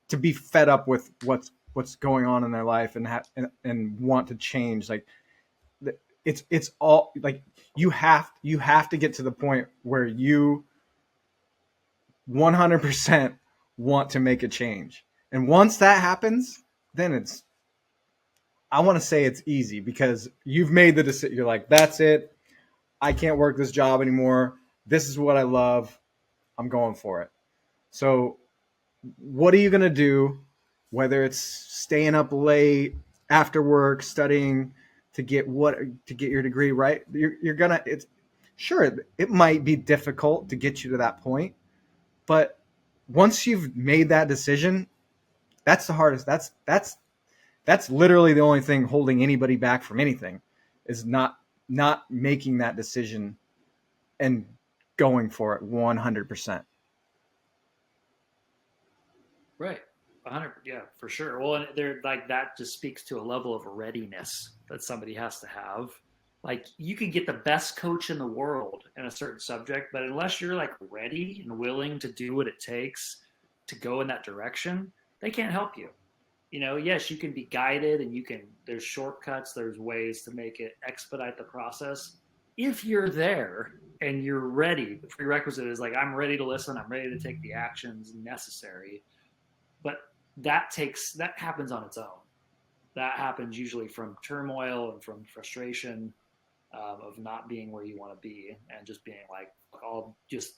to be fed up with what's going on in their life and want to change. Like, it's all like, you have to get to the point where you 100% want to make a change. And once that happens, then I want to say it's easy, because you've made the decision. You're like, that's it. I can't work this job anymore. This is what I love. I'm going for it. So what are you going to do? Whether it's staying up late after work, studying to get your degree, right? It might be difficult to get you to that point, but once you've made that decision, that's the hardest. That's literally the only thing holding anybody back from anything, is not making that decision and going for it 100%. Right. 100, yeah, for sure. Well, and they're like, that just speaks to a level of readiness that somebody has to have. Like, you can get the best coach in the world in a certain subject, but unless you're like ready and willing to do what it takes to go in that direction, they can't help you. Yes, you can be guided, and there's shortcuts, there's ways to make it expedite the process. If you're there and you're ready, the prerequisite is like, I'm ready to listen, I'm ready to take the actions necessary. But that happens on its own. That happens usually from turmoil and from frustration, of not being where you want to be, and just being like, I'll just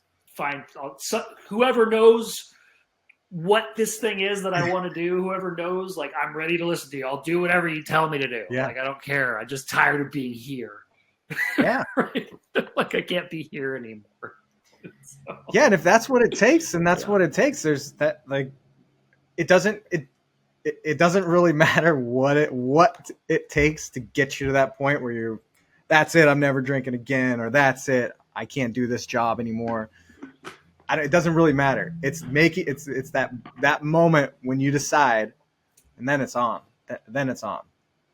whoever knows what this thing is that I want to do, whoever knows, like, I'm ready to listen to you. I'll do whatever you tell me to do. Yeah. Like, I don't care. I'm just tired of being here. Yeah. Right? Like, I can't be here anymore. So, yeah. And if that's what it takes, and that's what it takes, there's that, like, it doesn't really matter what it takes to get you to that point where that's it, I'm never drinking again, or that's it, I can't do this job anymore. It doesn't really matter. It's that moment when you decide, and then it's on. Then it's on.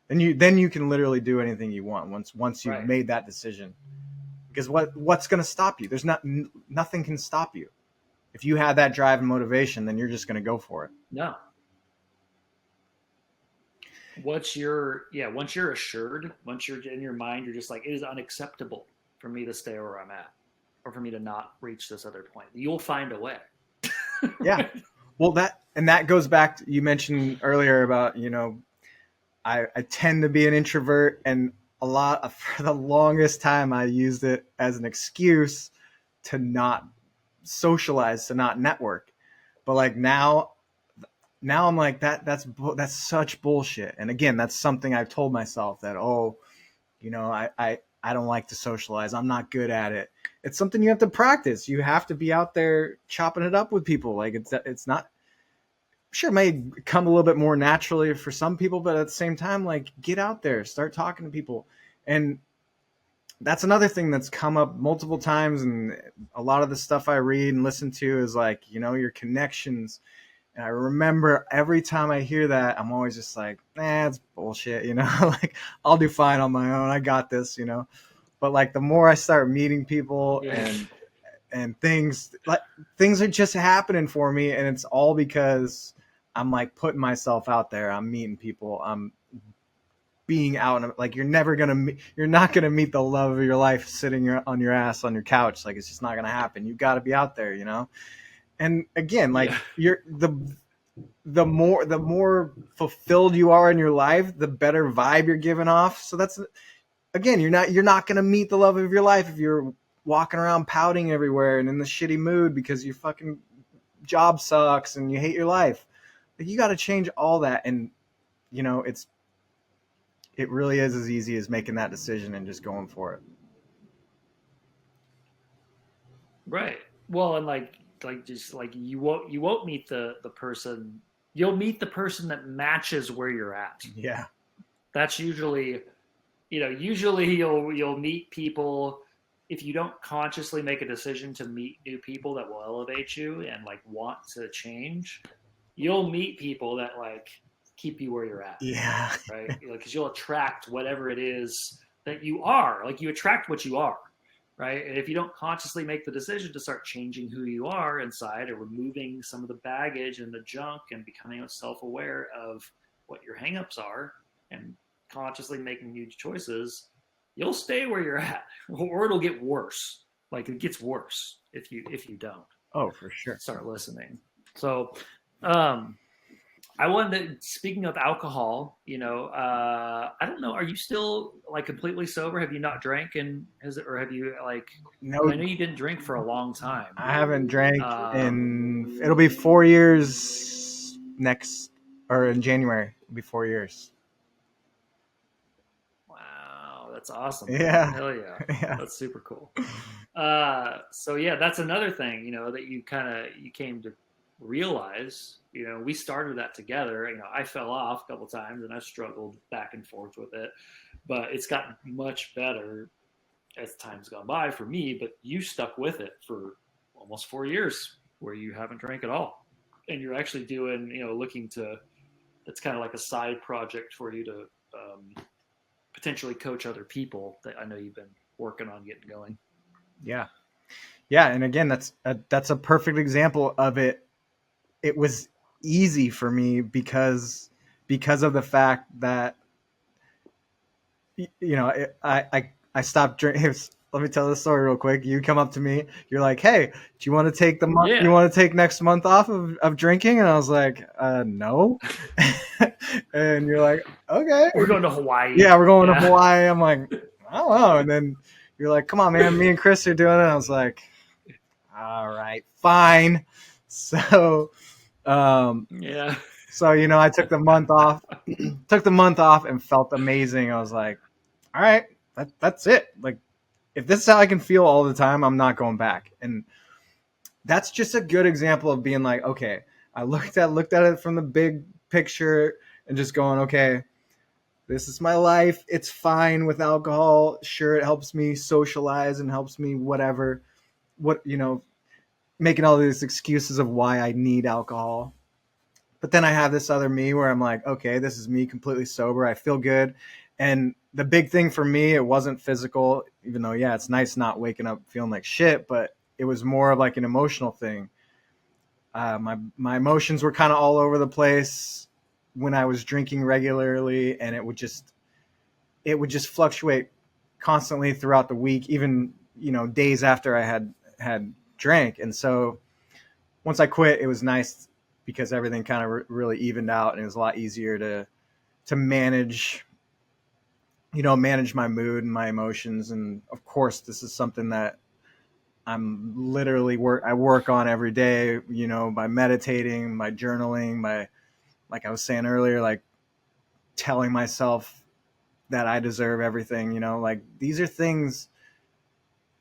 Then you can literally do anything you want once you've made that decision. Because what's going to stop you? There's nothing can stop you. If you have that drive and motivation, then you're just going to go for it. No. Once you're assured, once you're in your mind, you're just like, it is unacceptable for me to stay where I'm at, or for me to not reach this other point. You'll find a way. Yeah. Well, that goes back to, you mentioned earlier about, I tend to be an introvert, and for the longest time, I used it as an excuse to not socialize, to not network. But like now I'm like, that's such bullshit. And again, that's something I've told myself, that I don't like to socialize, I'm not good at it. it's something you have to practice. You have to be out there chopping it up with people. Like it's not, sure, it may come a little bit more naturally for some people, but at the same time, like, get out there, start talking to people. And that's another thing that's come up multiple times. And a lot of the stuff I read and listen to is like, your connections. And I remember every time I hear that, I'm always just like, it's bullshit, like, I'll do fine on my own. I got this, But like the more I start meeting people and things are just happening for me, and it's all because I'm like putting myself out there. I'm meeting people. I'm being out, and like you're not gonna meet the love of your life sitting on your ass on your couch. Like, it's just not gonna happen. You got to be out there, And again, like you're the more fulfilled you are in your life, the better vibe you're giving off. So that's, again, you're not gonna meet the love of your life if you're walking around pouting everywhere and in the shitty mood because your fucking job sucks and you hate your life. Like, you got to change all that. And it really is as easy as making that decision and just going for it. Right. Well, and like just like you won't meet the person. You'll meet the person that matches where you're at. Yeah. That's usually, usually you'll meet people if you don't consciously make a decision to meet new people that will elevate you and like want to change. You'll meet people that like keep you where you're at. Yeah. Right. Because you'll attract whatever it is that you are. Like, you attract what you are. Right. And if you don't consciously make the decision to start changing who you are inside, or removing some of the baggage and the junk and becoming self-aware of what your hangups are and consciously making new choices, you'll stay where you're at, or it'll get worse. Like, it gets worse if you don't. Oh, for sure. Start listening. So, I wanted to, speaking of alcohol, I don't know, are you still like completely sober? Have you not drank, or have you like? No, I know you didn't drink for a long time. I haven't drank in, it'll be 4 years in January. It'll be 4 years. Wow, that's awesome. Yeah. Hell yeah. Yeah. That's super cool. So yeah, that's another thing, that you came to realize. We started that together. I fell off a couple times and I struggled back and forth with it, but it's gotten much better as time's gone by for me. But you stuck with it for almost 4 years where you haven't drank at all, and you're actually doing, looking to, that's kind of like a side project for you to potentially coach other people that I know you've been working on getting going. Yeah. Yeah. And again, that's a perfect example of it. It was easy for me because of the fact that, I stopped drinking. Let me tell this story real quick. You come up to me, you're like, "Hey, do you want to take you want to take next month off of drinking?" And I was like, "No." And you're like, "Okay, we're going to Hawaii." Yeah, we're going to Hawaii. I'm like, "I don't know." And then you're like, "Come on, man, me and Chris are doing it." And I was like, "All right, fine." So, yeah. So, I took the month off, and felt amazing. I was like, all right, that's it. Like, if this is how I can feel all the time, I'm not going back. And that's just a good example of being like, okay, I looked at it from the big picture and just going, okay, this is my life. It's fine with alcohol. Sure, it helps me socialize and helps me whatever, making all these excuses of why I need alcohol. But then I have this other me where I'm like, okay, this is me completely sober. I feel good. And the big thing for me, it wasn't physical, even though, yeah, it's nice not waking up feeling like shit, but it was more of like an emotional thing. My emotions were kind of all over the place when I was drinking regularly, and it would just fluctuate constantly throughout the week, even, days after I had drank. And so once I quit, it was nice because everything kind of really evened out, and it was a lot easier to manage my mood and my emotions. And of course, this is something that I'm literally I work on every day, by meditating, by journaling, by, like I was saying earlier, like telling myself that I deserve everything, like these are things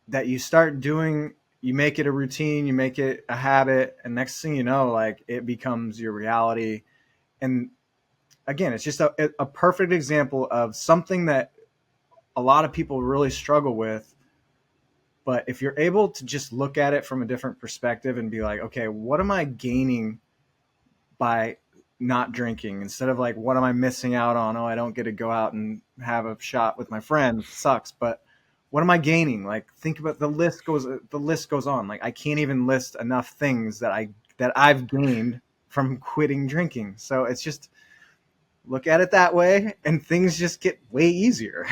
that you start doing, you make it a routine, you make it a habit, and next thing you know, like it becomes your reality. And again, it's just a perfect example of something that a lot of people really struggle with. But if you're able to just look at it from a different perspective and be like, okay, what am I gaining by not drinking, instead of like, what am I missing out on? Oh, I don't get to go out and have a shot with my friends. Sucks. But what am I gaining? Like, think about the list goes on. Like, I can't even list enough things that I've gained from quitting drinking. So it's just look at it that way and things just get way easier.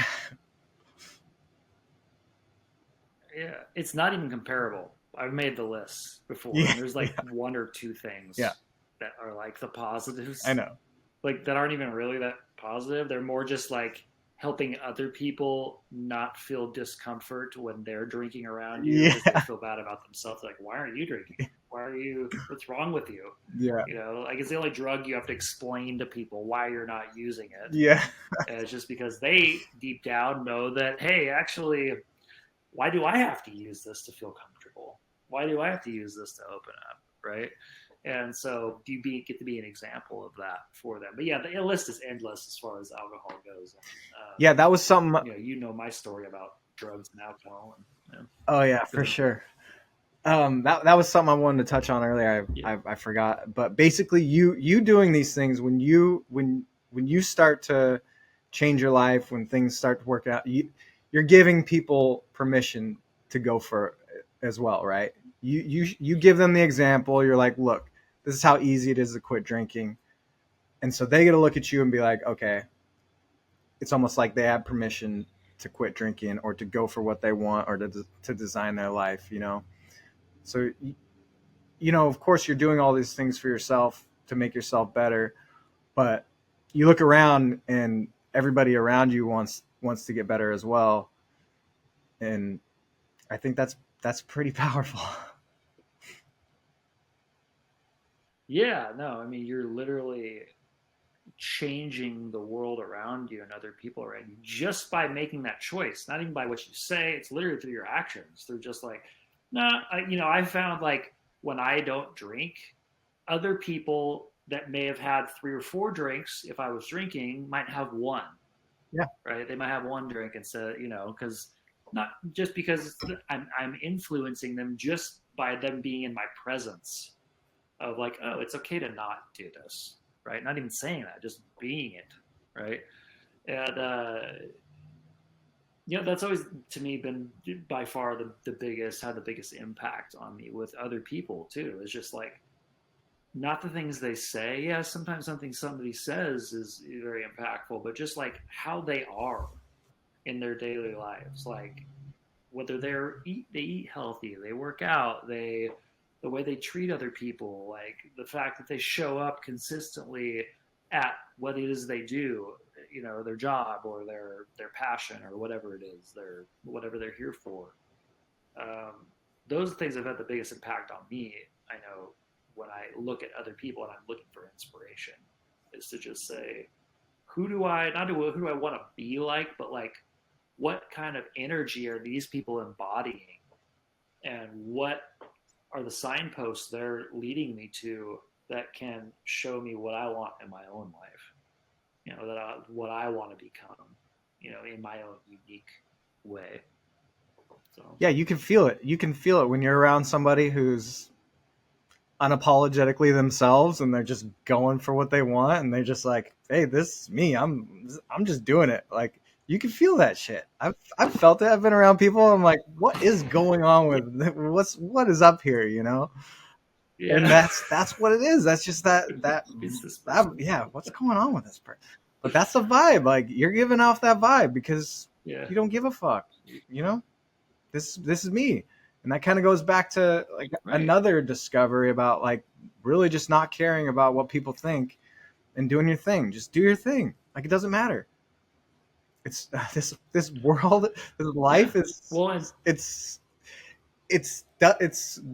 Yeah, it's not even comparable. I've made the list before, Yeah. and there's like one or two Yeah. things that are like the I positives, know. like that aren't even really that positive. They're more just like helping other people not feel discomfort when they're drinking around you because they Yeah. feel bad about themselves. Like, why aren't you drinking? Why are you? What's wrong with you? Yeah. You know, like it's the only drug you have to explain to people why you're not using it. Yeah. And it's just because they deep down know that, hey, actually, why do I have to use this to feel comfortable? Why do I have to use this to open up? Right. And so get to be an example of that for them. But yeah, the list is endless as far as alcohol goes. Yeah, that was something. You know my story about drugs and alcohol. And, Oh yeah, for sure. That was something I wanted to touch on earlier. I forgot. But basically, you doing these things, when you start to change your life, when things start to work out, you're giving people permission to go for it as well, right? You give them the example. You're like, look, this is how easy it is to quit drinking, and so they get to look at you and be like, okay, it's almost like they have permission to quit drinking or to go for what they want or to design their life, you know. So, you know, of course, you're doing all these things for yourself to make yourself better, but you look around and everybody around you wants to get better as well, and I think that's pretty powerful. yeah, no, I mean, you're literally changing the world around you and other people around you just by making that choice, not even by what you say. It's literally through your actions. Through just like, no, I found like when I don't drink, other people that may have had 3 or 4 drinks if I was drinking might have one, Yeah, right? They might have one drink instead, because not just because I'm influencing them just by them being in my presence of like, oh, it's okay to not do this, right? Not even saying that, just being it, right? And that's always to me been by far the biggest, had the biggest impact on me with other people too. It's just like not the things they say. Yeah, sometimes something somebody says is very impactful, but just like how they are in their daily lives, like whether they eat healthy, they work out, the way they treat other people, like the fact that they show up consistently at what it is they do, their job or their passion or whatever it is, whatever they're here for. Um, those things have had the biggest impact on me. I know when I look at other people and I'm looking for inspiration, is to just say, who do I not who do I want to be like, but like what kind of energy are these people embodying, and what are the signposts they're leading me to that can show me what I want in my own life, what I want to become, in my own unique way. So yeah, you can feel it. You can feel it when you're around somebody who's unapologetically themselves and they're just going for what they want and they're just like, hey, this is me, I'm just doing it. Like, you can feel that shit. I've felt it. I've been around people, I'm like, what is going on with what is up here, you know? And yeah, that's what it is. That's just it's this that person. yeah, what's going on with this person? But that's the vibe. Like, you're giving off that vibe because Yeah, you don't give a fuck, you know? This is me. And that kind of goes back to like right. another discovery about like really just not caring about what people think and doing your thing. Just do your thing. Like, it doesn't matter. It's this world, this Yeah. life is Well, and it's it's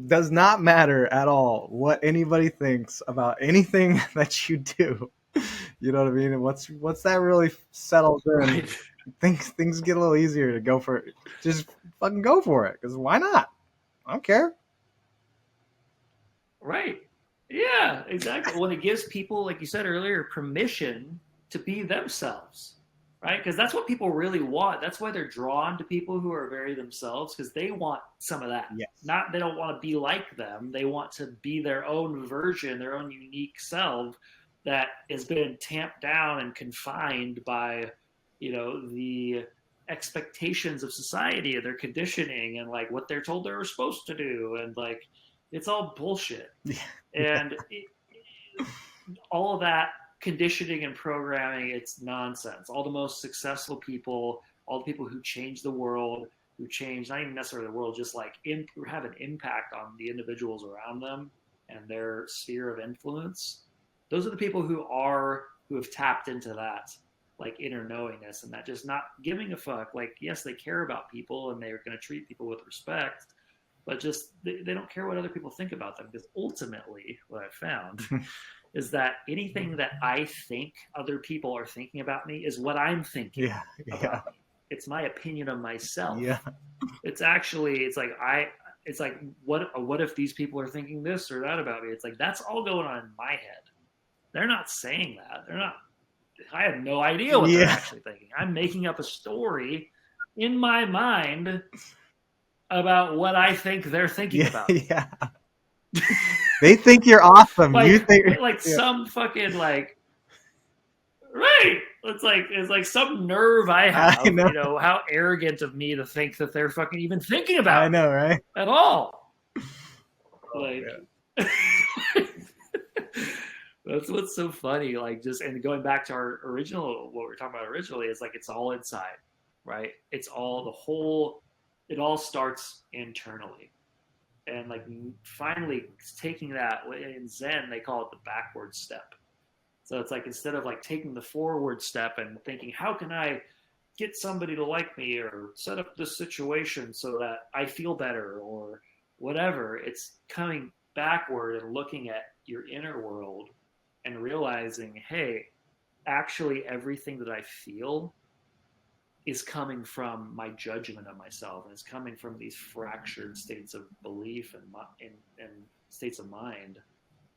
does not matter at all what anybody thinks about anything that you do. You know what I mean? And what's that really settles in right. things get a little easier to go for it. Just fucking go for it, because why not? I don't care. Right. Yeah, exactly. When it gives people, like you said earlier, permission to be themselves, right? Because that's what people really want. That's why they're drawn to people who are very themselves, because they want some of that. Yes. Not they don't want to be like them. They want to be their own version, their own unique self that has been tamped down and confined by, the expectations of society and their conditioning and like what they're told they were supposed to do, and like it's all bullshit. Yeah. And all of that conditioning and programming, it's nonsense. All the most successful people, all the people who change the world, who change not even necessarily the world, just like have an impact on the individuals around them and their sphere of influence. Those are the people who have tapped into that like inner knowingness and that just not giving a fuck. Like, yes, they care about people and they're going to treat people with respect, but just they don't care what other people think about them, because ultimately what I found is that anything that I think other people are thinking about me is what I'm thinking about me. It's my opinion of myself. Yeah. It's like what if these people are thinking this or that about me? It's like that's all going on in my head. They're not saying that. They're not. I have no idea what they're actually thinking. I'm making up a story in my mind about what I think they're thinking about. Yeah. They think you're awesome. Like, you think some fucking like, right? It's like some nerve I have. I know. How arrogant of me to think that they're fucking even thinking about. I know, right? At all. Oh, that's what's so funny. Like and going back to our original, what we were talking about originally, is like it's all inside, right? It's all it all starts internally. And like finally taking that, in Zen they call it the backward step. So it's like instead of like taking the forward step and thinking, how can I get somebody to like me or set up this situation so that I feel better or whatever, it's coming backward and looking at your inner world and realizing, hey, actually everything that I feel is coming from my judgment of myself, and it's coming from these fractured states of belief and states of mind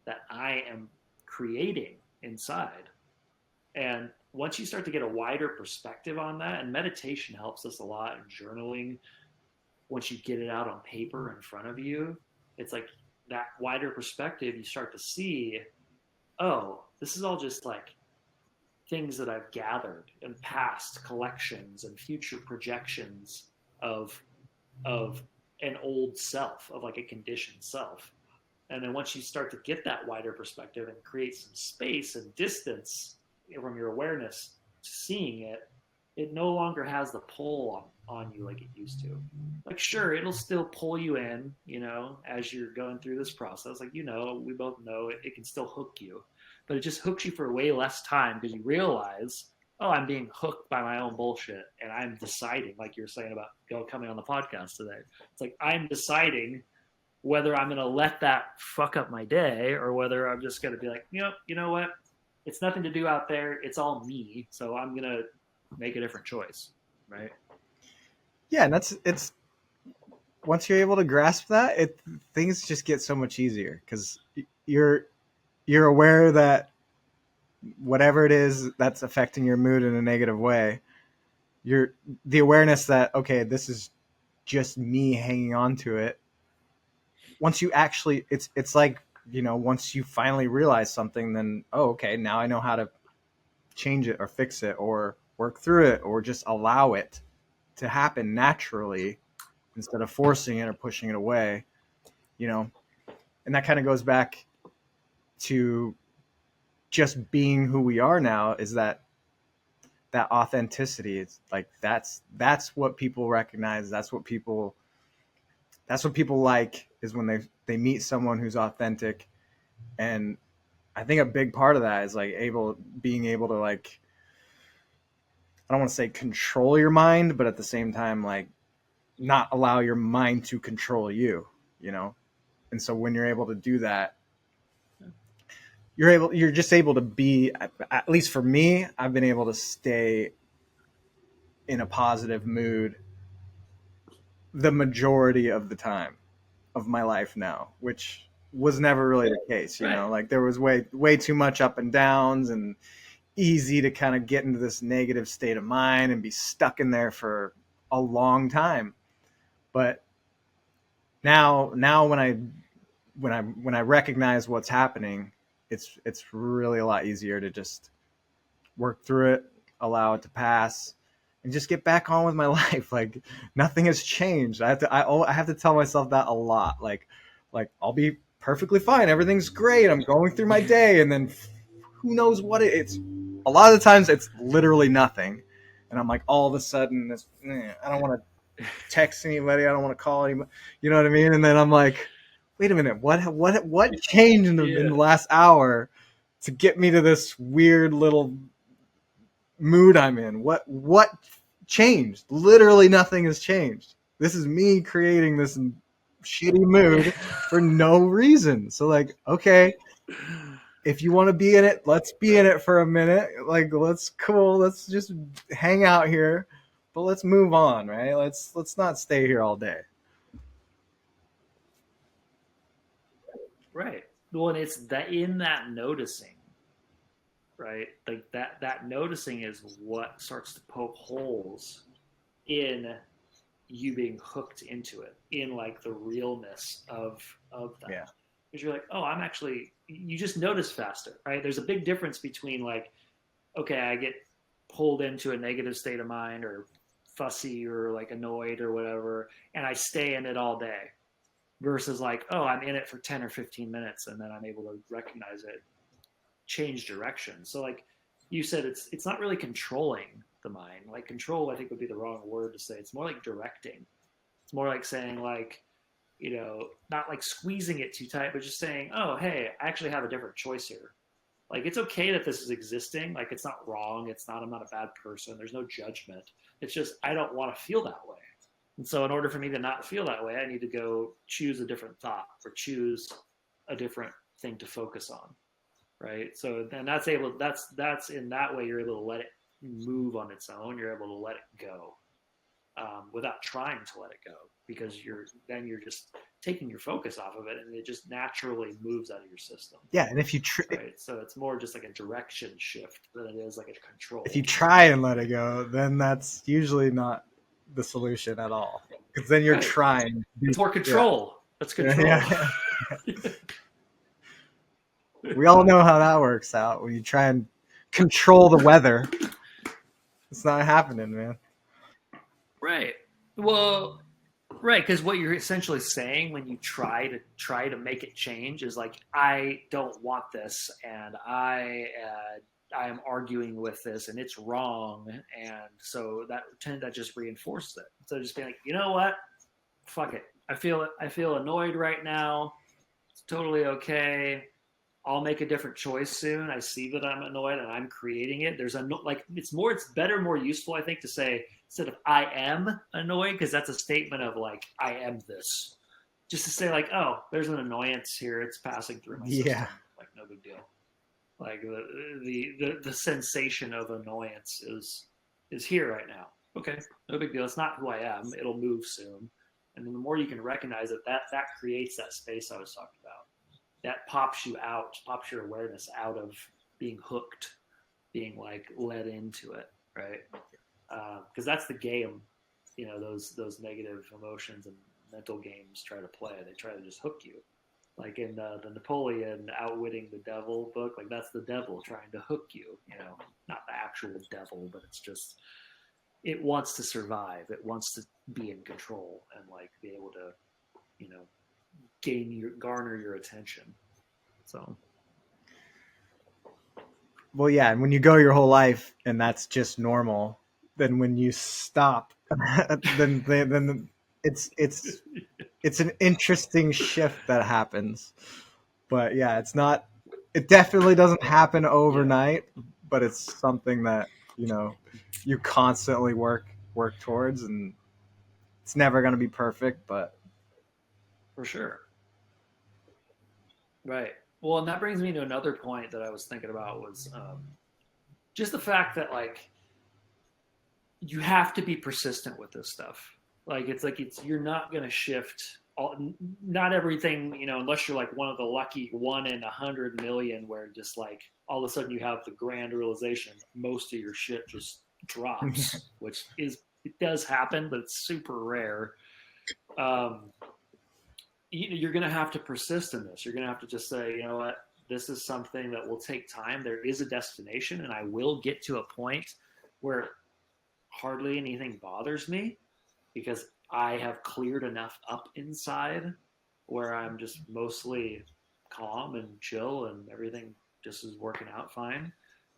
that I am creating inside. And once you start to get a wider perspective on that, and meditation helps us a lot, and journaling, once you get it out on paper in front of you, it's like that wider perspective, you start to see, oh, this is all just like things that I've gathered in past collections and future projections of an old self, of like a conditioned self. And then once you start to get that wider perspective and create some space and distance from your awareness to seeing it, it no longer has the pull on you like it used to. Like, sure, it'll still pull you in, as you're going through this process. Like, we both know it can still hook you, but it just hooks you for way less time because you realize, oh, I'm being hooked by my own bullshit, and I'm deciding, like you're saying about coming on the podcast today. It's like I'm deciding whether I'm going to let that fuck up my day or whether I'm just going to be like, you know what? It's nothing to do out there. It's all me. So I'm going to make a different choice. Right. Yeah. And it's once you're able to grasp that, things just get so much easier because you're aware that whatever it is that's affecting your mood in a negative way, the awareness that, okay, this is just me hanging on to it. Once you actually, it's like, once you finally realize something, then, oh, okay, now I know how to change it or fix it or work through it or just allow it to happen naturally instead of forcing it or pushing it away, and that kind of goes back to just being who we are now, is that authenticity. It's like that's what people recognize. That's what people like, is when they meet someone who's authentic. And I think a big part of that is like being able to, like, I don't want to say control your mind, but at the same time, like, not allow your mind to control you, And so when you're able to do that, you're just able to be, at least for me, I've been able to stay in a positive mood the majority of the time of my life now, which was never really the case. Right. Like there was way too much up and downs, and easy to kind of get into this negative state of mind and be stuck in there for a long time. But now when I recognize what's happening, it's really a lot easier to just work through it, allow it to pass, and just get back on with my life. Like nothing has changed. I have to tell myself that a lot. Like I'll be perfectly fine. Everything's great. I'm going through my day, and then who knows what it's. A lot of the times it's literally nothing, and I'm like all of a sudden I don't want to text anybody. I don't want to call anybody. You know what I mean? And then I'm like, wait a minute, what changed in the last hour to get me to this weird little mood I'm in? What changed? Literally nothing has changed. This is me creating this shitty mood for no reason. So like, okay, if you want to be in it, let's be in it for a minute. Like, let's just hang out here, but let's move on, right? Let's not stay here all day. Right. Well, and it's that in that noticing, right? Like that noticing is what starts to poke holes in you being hooked into it, in like the realness of that. Yeah. Because you're like, oh, I'm actually, you just notice faster, right? There's a big difference between like, okay, I get pulled into a negative state of mind or fussy or like annoyed or whatever, and I stay in it all day versus like, oh, I'm in it for 10 or 15 minutes and then I'm able to recognize it, change direction. So like you said, it's not really controlling the mind. Like control, I think would be the wrong word to say. It's more like directing. It's more like saying like, not like squeezing it too tight, but just saying, oh, hey, I actually have a different choice here. Like it's okay that this is existing. Like it's not wrong. I'm not a bad person. There's no judgment. It's just I don't want to feel that way. And so in order for me to not feel that way, I need to go choose a different thought or choose a different thing to focus on. Right. So then that's in that way you're able to let it move on its own. You're able to let it go without trying to let it go, because you're just taking your focus off of it, and it just naturally moves out of your system. Yeah, and if you right, so it's more just like a direction shift than it is like a control. If you try and let it go, then that's usually not the solution at all, because then you're trying. It's more control. Yeah. That's control. Yeah. We all know how that works out when you try and control the weather. It's not happening, man. Right. Well, right, because what you're essentially saying when you try to make it change is like, I don't want this, and I am arguing with this, and it's wrong, and so that just reinforces it. So just being like, you know what, fuck it. I feel annoyed right now. It's totally okay. I'll make a different choice soon. I see that I'm annoyed and I'm creating it. It's better, more useful, I think, to say instead of I am annoyed, because that's a statement of like, I am this. Just to say like, oh, there's an annoyance here. It's passing through my system. Like no big deal. Like the sensation of annoyance is here right now. Okay, no big deal. It's not who I am. It'll move soon. And then the more you can recognize it, that creates that space I was talking about. That pops your awareness out of being hooked, being like led into it, right? Because that's the game, those negative emotions and mental games try to play. They try to just hook you. Like in the Napoleon Outwitting the Devil book, like that's the devil trying to hook you, not the actual devil, but it's just, it wants to survive. It wants to be in control and like be able to, garner your attention. So, well, yeah, and when you go your whole life and that's just normal, then when you stop, then it's an interesting shift that happens. But yeah, it definitely doesn't happen overnight, but it's something that you constantly work towards, and it's never going to be perfect, but for sure. Right. Well, and that brings me to another point that I was thinking about was just the fact that like you have to be persistent with this stuff. It's you're not going to shift not everything, unless you're like one of the lucky 1 in 100 million, where just like all of a sudden you have the grand realization most of your shit just drops, which is it does happen, but it's super rare. Um, you're going to have to persist in this. You're going to have to just say, you know what, this is something that will take time. There is a destination, and I will get to a point where hardly anything bothers me because I have cleared enough up inside where I'm just mostly calm and chill and everything just is working out fine.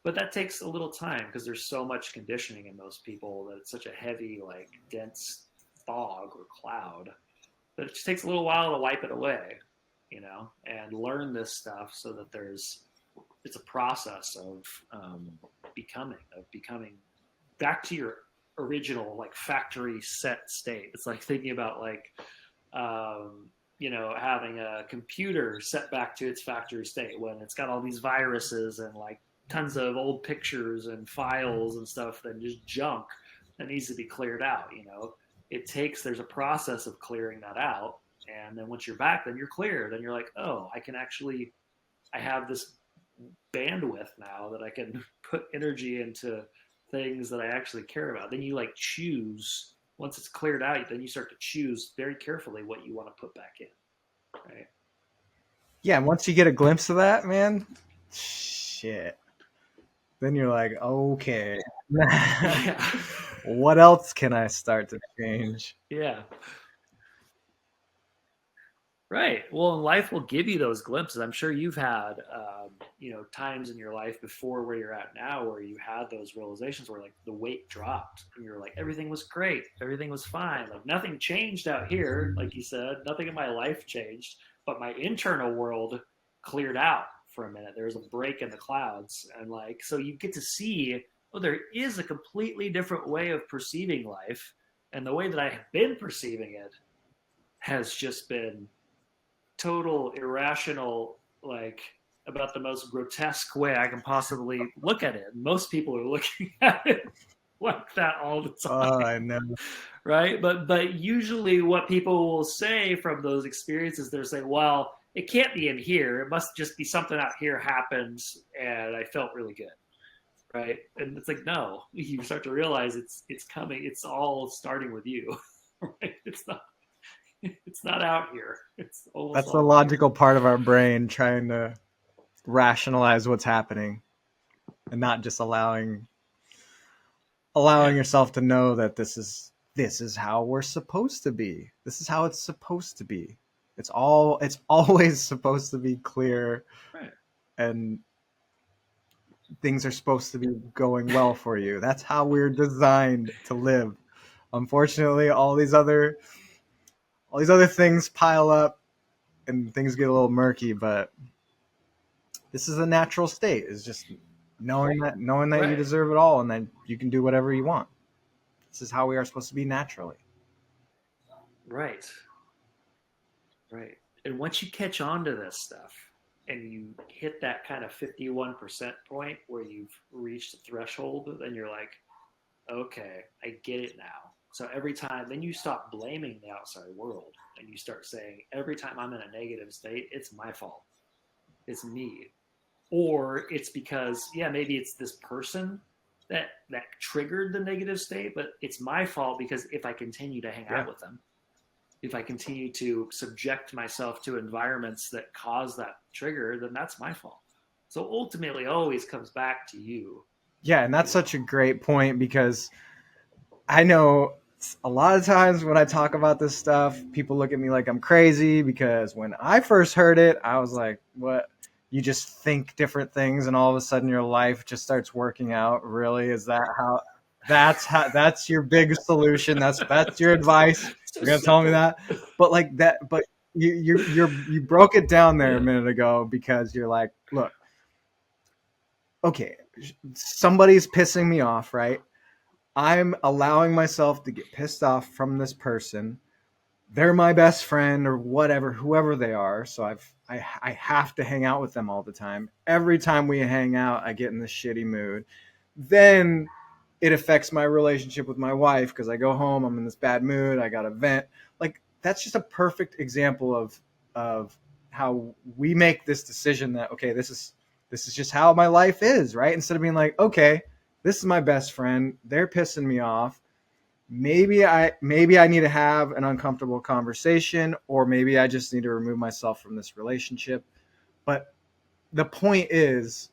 But that takes a little time because there's so much conditioning in most people that it's such a heavy, like dense fog or cloud. But it just takes a little while to wipe it away, and learn this stuff so that it's a process of becoming back to your original like factory set state. It's like thinking about like having a computer set back to its factory state when it's got all these viruses and like tons of old pictures and files and stuff that just junk that needs to be cleared out. There's a process of clearing that out, and then once you're back, then you're clear. Then you're like, oh, I have this bandwidth now that I can put energy into things that I actually care about. Then you like choose, once it's cleared out, then you start to choose very carefully what you want to put back in. Right. Yeah. And once you get a glimpse of that, man, shit. Then you're like, okay, what else can I start to change? Yeah. Right. Well, life will give you those glimpses. I'm sure you've had, times in your life before where you're at now where you had those realizations where like the weight dropped and you're like, everything was great. Everything was fine. Like nothing changed out here. Like you said, nothing in my life changed, but my internal world cleared out for a minute. There was a break in the clouds. And like, so you get to see, oh, there is a completely different way of perceiving life. And the way that I have been perceiving it has just been total irrational, like about the most grotesque way I can possibly look at it. Most people are looking at it like that all the time. Oh, I know. Right? But usually what people will say from those experiences, they're saying, well, it can't be in here. It must just be something out here happened and I felt really good. Right? And it's like, no, you start to realize it's coming. It's all starting with you. Right? It's not out here. It's almost That's the logical part of our brain trying to rationalize what's happening and not just allowing yourself to know that this is how we're supposed to be. This is how it's supposed to be. It's always supposed to be clear. Right. And things are supposed to be going well for you. That's how we're designed to live. Unfortunately, all these other things pile up and things get a little murky, but this is a natural state. Is just knowing that Right. you deserve it all and that you can do whatever you want. This is how we are supposed to be naturally. Right. Right. And once you catch on to this stuff and you hit that kind of 51% point where you've reached the threshold, then you're like, okay, I get it now. So every time, then you stop blaming the outside world and you start saying, every time I'm in a negative state, it's my fault. It's me. Or it's because, yeah, maybe it's this person that triggered the negative state, but it's my fault because if I continue to hang out with them, if I continue to subject myself to environments that cause that trigger, then that's my fault. So ultimately, it always comes back to you. Yeah, and that's such a great point because I know a lot of times when I talk about this stuff, people look at me like I'm crazy because when I first heard it, I was like, what? You just think different things and all of a sudden your life just starts working out. Really? Is that how that's your big solution? That's your advice? You're going to tell me that? But like that, but you broke it down there a minute ago because you're like, look, okay, somebody's pissing me off, right? I'm allowing myself to get pissed off from this person. They're my best friend or whatever, whoever they are. So I have to hang out with them all the time. Every time we hang out, I get in this shitty mood. Then it affects my relationship with my wife because I go home, I'm in this bad mood, I got to vent. Like that's just a perfect example of how we make this decision that, okay, this is just how my life is, right? Instead of being like, okay, this is my best friend, they're pissing me off. Maybe I need to have an uncomfortable conversation, or maybe I just need to remove myself from this relationship. But the point is,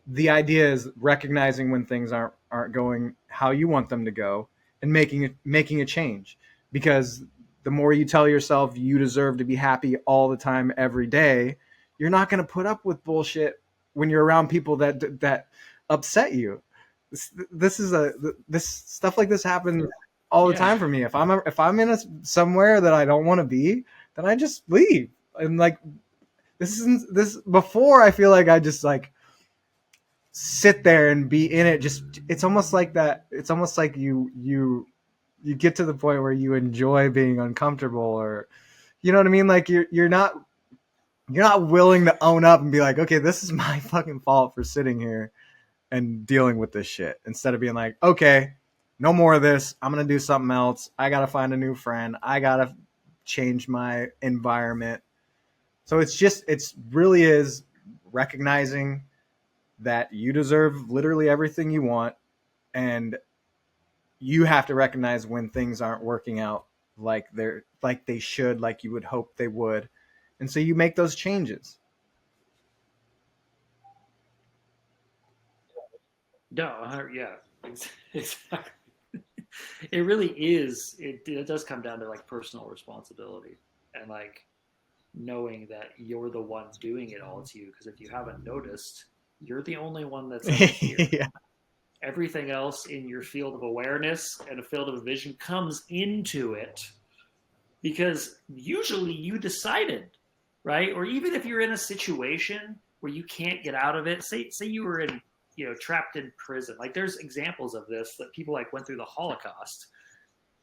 the idea is recognizing when things aren't going how you want them to go, and making a change. Because the more you tell yourself you deserve to be happy all the time, every day, you're not going to put up with bullshit when you're around people that upset you. This stuff like this happens all the Yeah. time for me. If I'm in somewhere that I don't want to be, then I just leave. And like this before, I feel like I just like sit there and be in it. Just it's almost like that. It's almost like you get to the point where you enjoy being uncomfortable, or you know what I mean. Like you're not willing to own up and be like, okay, this is my fucking fault for sitting here and dealing with this shit, instead of being like, okay, no more of this. I'm going to do something else. I got to find a new friend. I got to change my environment. So it's really is recognizing that you deserve literally everything you want. And you have to recognize when things aren't working out like they should, like you would hope they would. And so you make those changes. No, yeah, exactly. It really is. It does come down to like personal responsibility and like knowing that you're the one doing it all to you. Because if you haven't noticed, you're the only one that's ever here. Yeah. Everything else in your field of awareness and a field of vision comes into it because usually you decided, right? Or even if you're in a situation where you can't get out of it, say you were in, trapped in prison. Like there's examples of this that people like went through the Holocaust.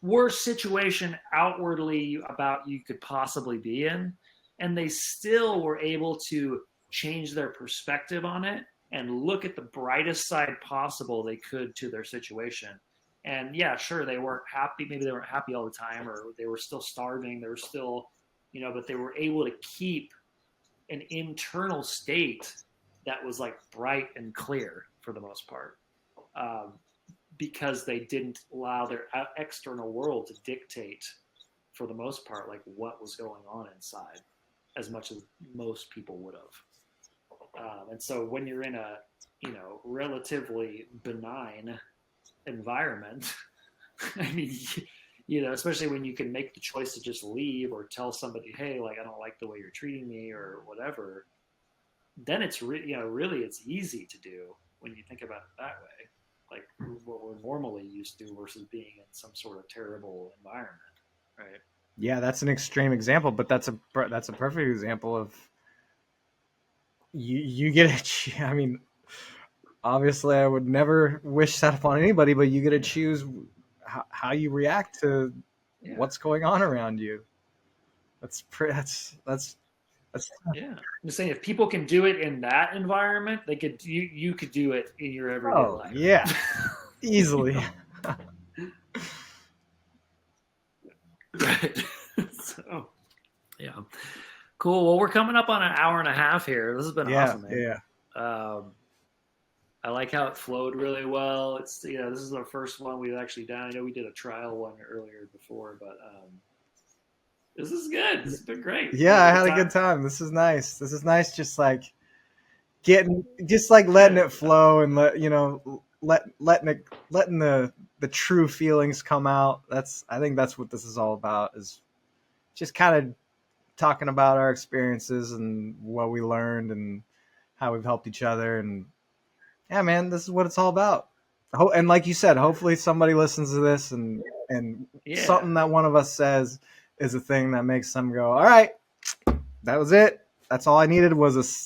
Worst situation outwardly about you could possibly be in, and they still were able to change their perspective on it and look at the brightest side possible they could to their situation. And yeah, sure, they weren't happy. Maybe they weren't happy all the time, or they were still starving. They were still, but they were able to keep an internal state that was like bright and clear for the most part, because they didn't allow their external world to dictate, for the most part, like what was going on inside, as much as most people would have. And so when you're in a relatively benign environment, I mean, especially when you can make the choice to just leave or tell somebody, hey, like I don't like the way you're treating me or whatever, then it's really it's easy to do when you think about it that way, like what we're normally used to versus being in some sort of terrible environment, right? Yeah, that's an extreme example, but that's a perfect example of you get it. I mean, obviously, I would never wish that upon anybody, but you get to choose how you react to what's going on around you. That's Yeah. I'm just saying, if people can do it in that environment, they could. You could do it in your everyday life. Yeah, easily. Right. So, yeah. Cool. Well, we're coming up on an hour and a half here. This has been awesome, man. Yeah. I like how it flowed really well. It's this is our first one we've actually done. I know we did a trial one earlier before, but this is good. This has been great. Yeah, I had a good time. This is nice. Just like letting it flow and letting the true feelings come out. I think that's what this is all about, is just kind of talking about our experiences and what we learned and how we've helped each other. And yeah, man, this is what it's all about. And like you said, hopefully somebody listens to this and something that one of us says is a thing that makes them go, all right, that was it. That's all I needed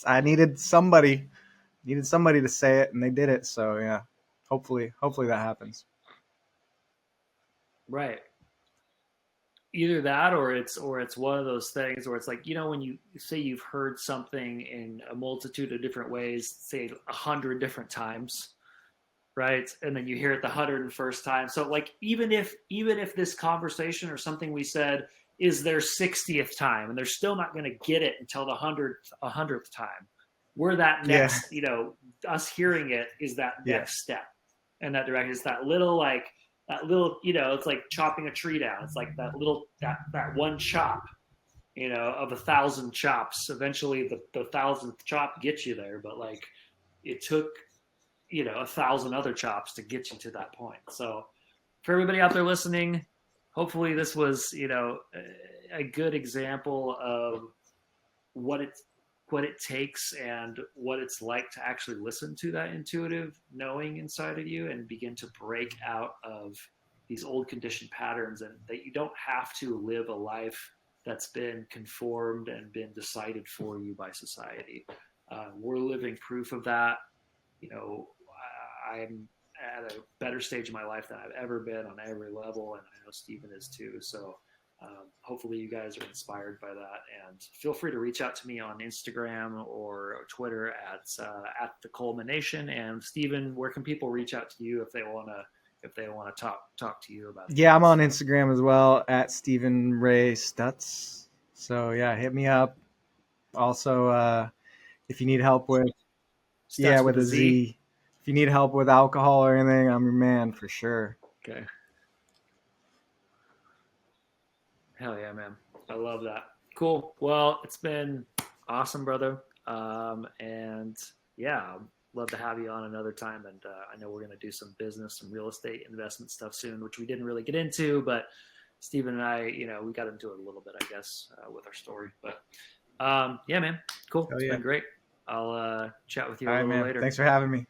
I needed somebody to say it, and they did it. So yeah, hopefully that happens. Right. Either that, or it's one of those things where it's like, when you say you've heard something in a multitude of different ways, say 100 different times, right? And then you hear it the 101st time. So like even if this conversation or something we said is their 60th time and they're still not going to get it until the 100th time, we're that Yeah. next, us hearing it is that Yeah. next step in that direction. It's that little, it's like chopping a tree down. It's like that one chop, of 1,000 chops. Eventually the 1,000th chop gets you there, but like it took 1,000 other chops to get you to that point. So for everybody out there listening, hopefully this was a good example of what it takes and what it's like to actually listen to that intuitive knowing inside of you and begin to break out of these old conditioned patterns, and that you don't have to live a life that's been conformed and been decided for you by society. We're living proof of that. I'm at a better stage of my life than I've ever been on every level, and I know Stephen is too. So hopefully you guys are inspired by that, and feel free to reach out to me on Instagram or Twitter at the Culmination. And Stephen, where can people reach out to you if they want to talk to you about? Yeah, I'm on Instagram as well at Stephen Ray Stutz. So yeah, hit me up. Also, if you need help with Stutz with a a Z. If you need help with alcohol or anything, I'm your man for sure. Okay. Hell yeah, man. I love that. Cool. Well, it's been awesome, brother. And yeah, I'd love to have you on another time. And I know we're going to do some business, some real estate investment stuff soon, which we didn't really get into, but Stephen and I, we got into it a little bit, I guess, with our story. But yeah, man. Cool. It's been great. I'll chat with you a little later. Thanks for having me.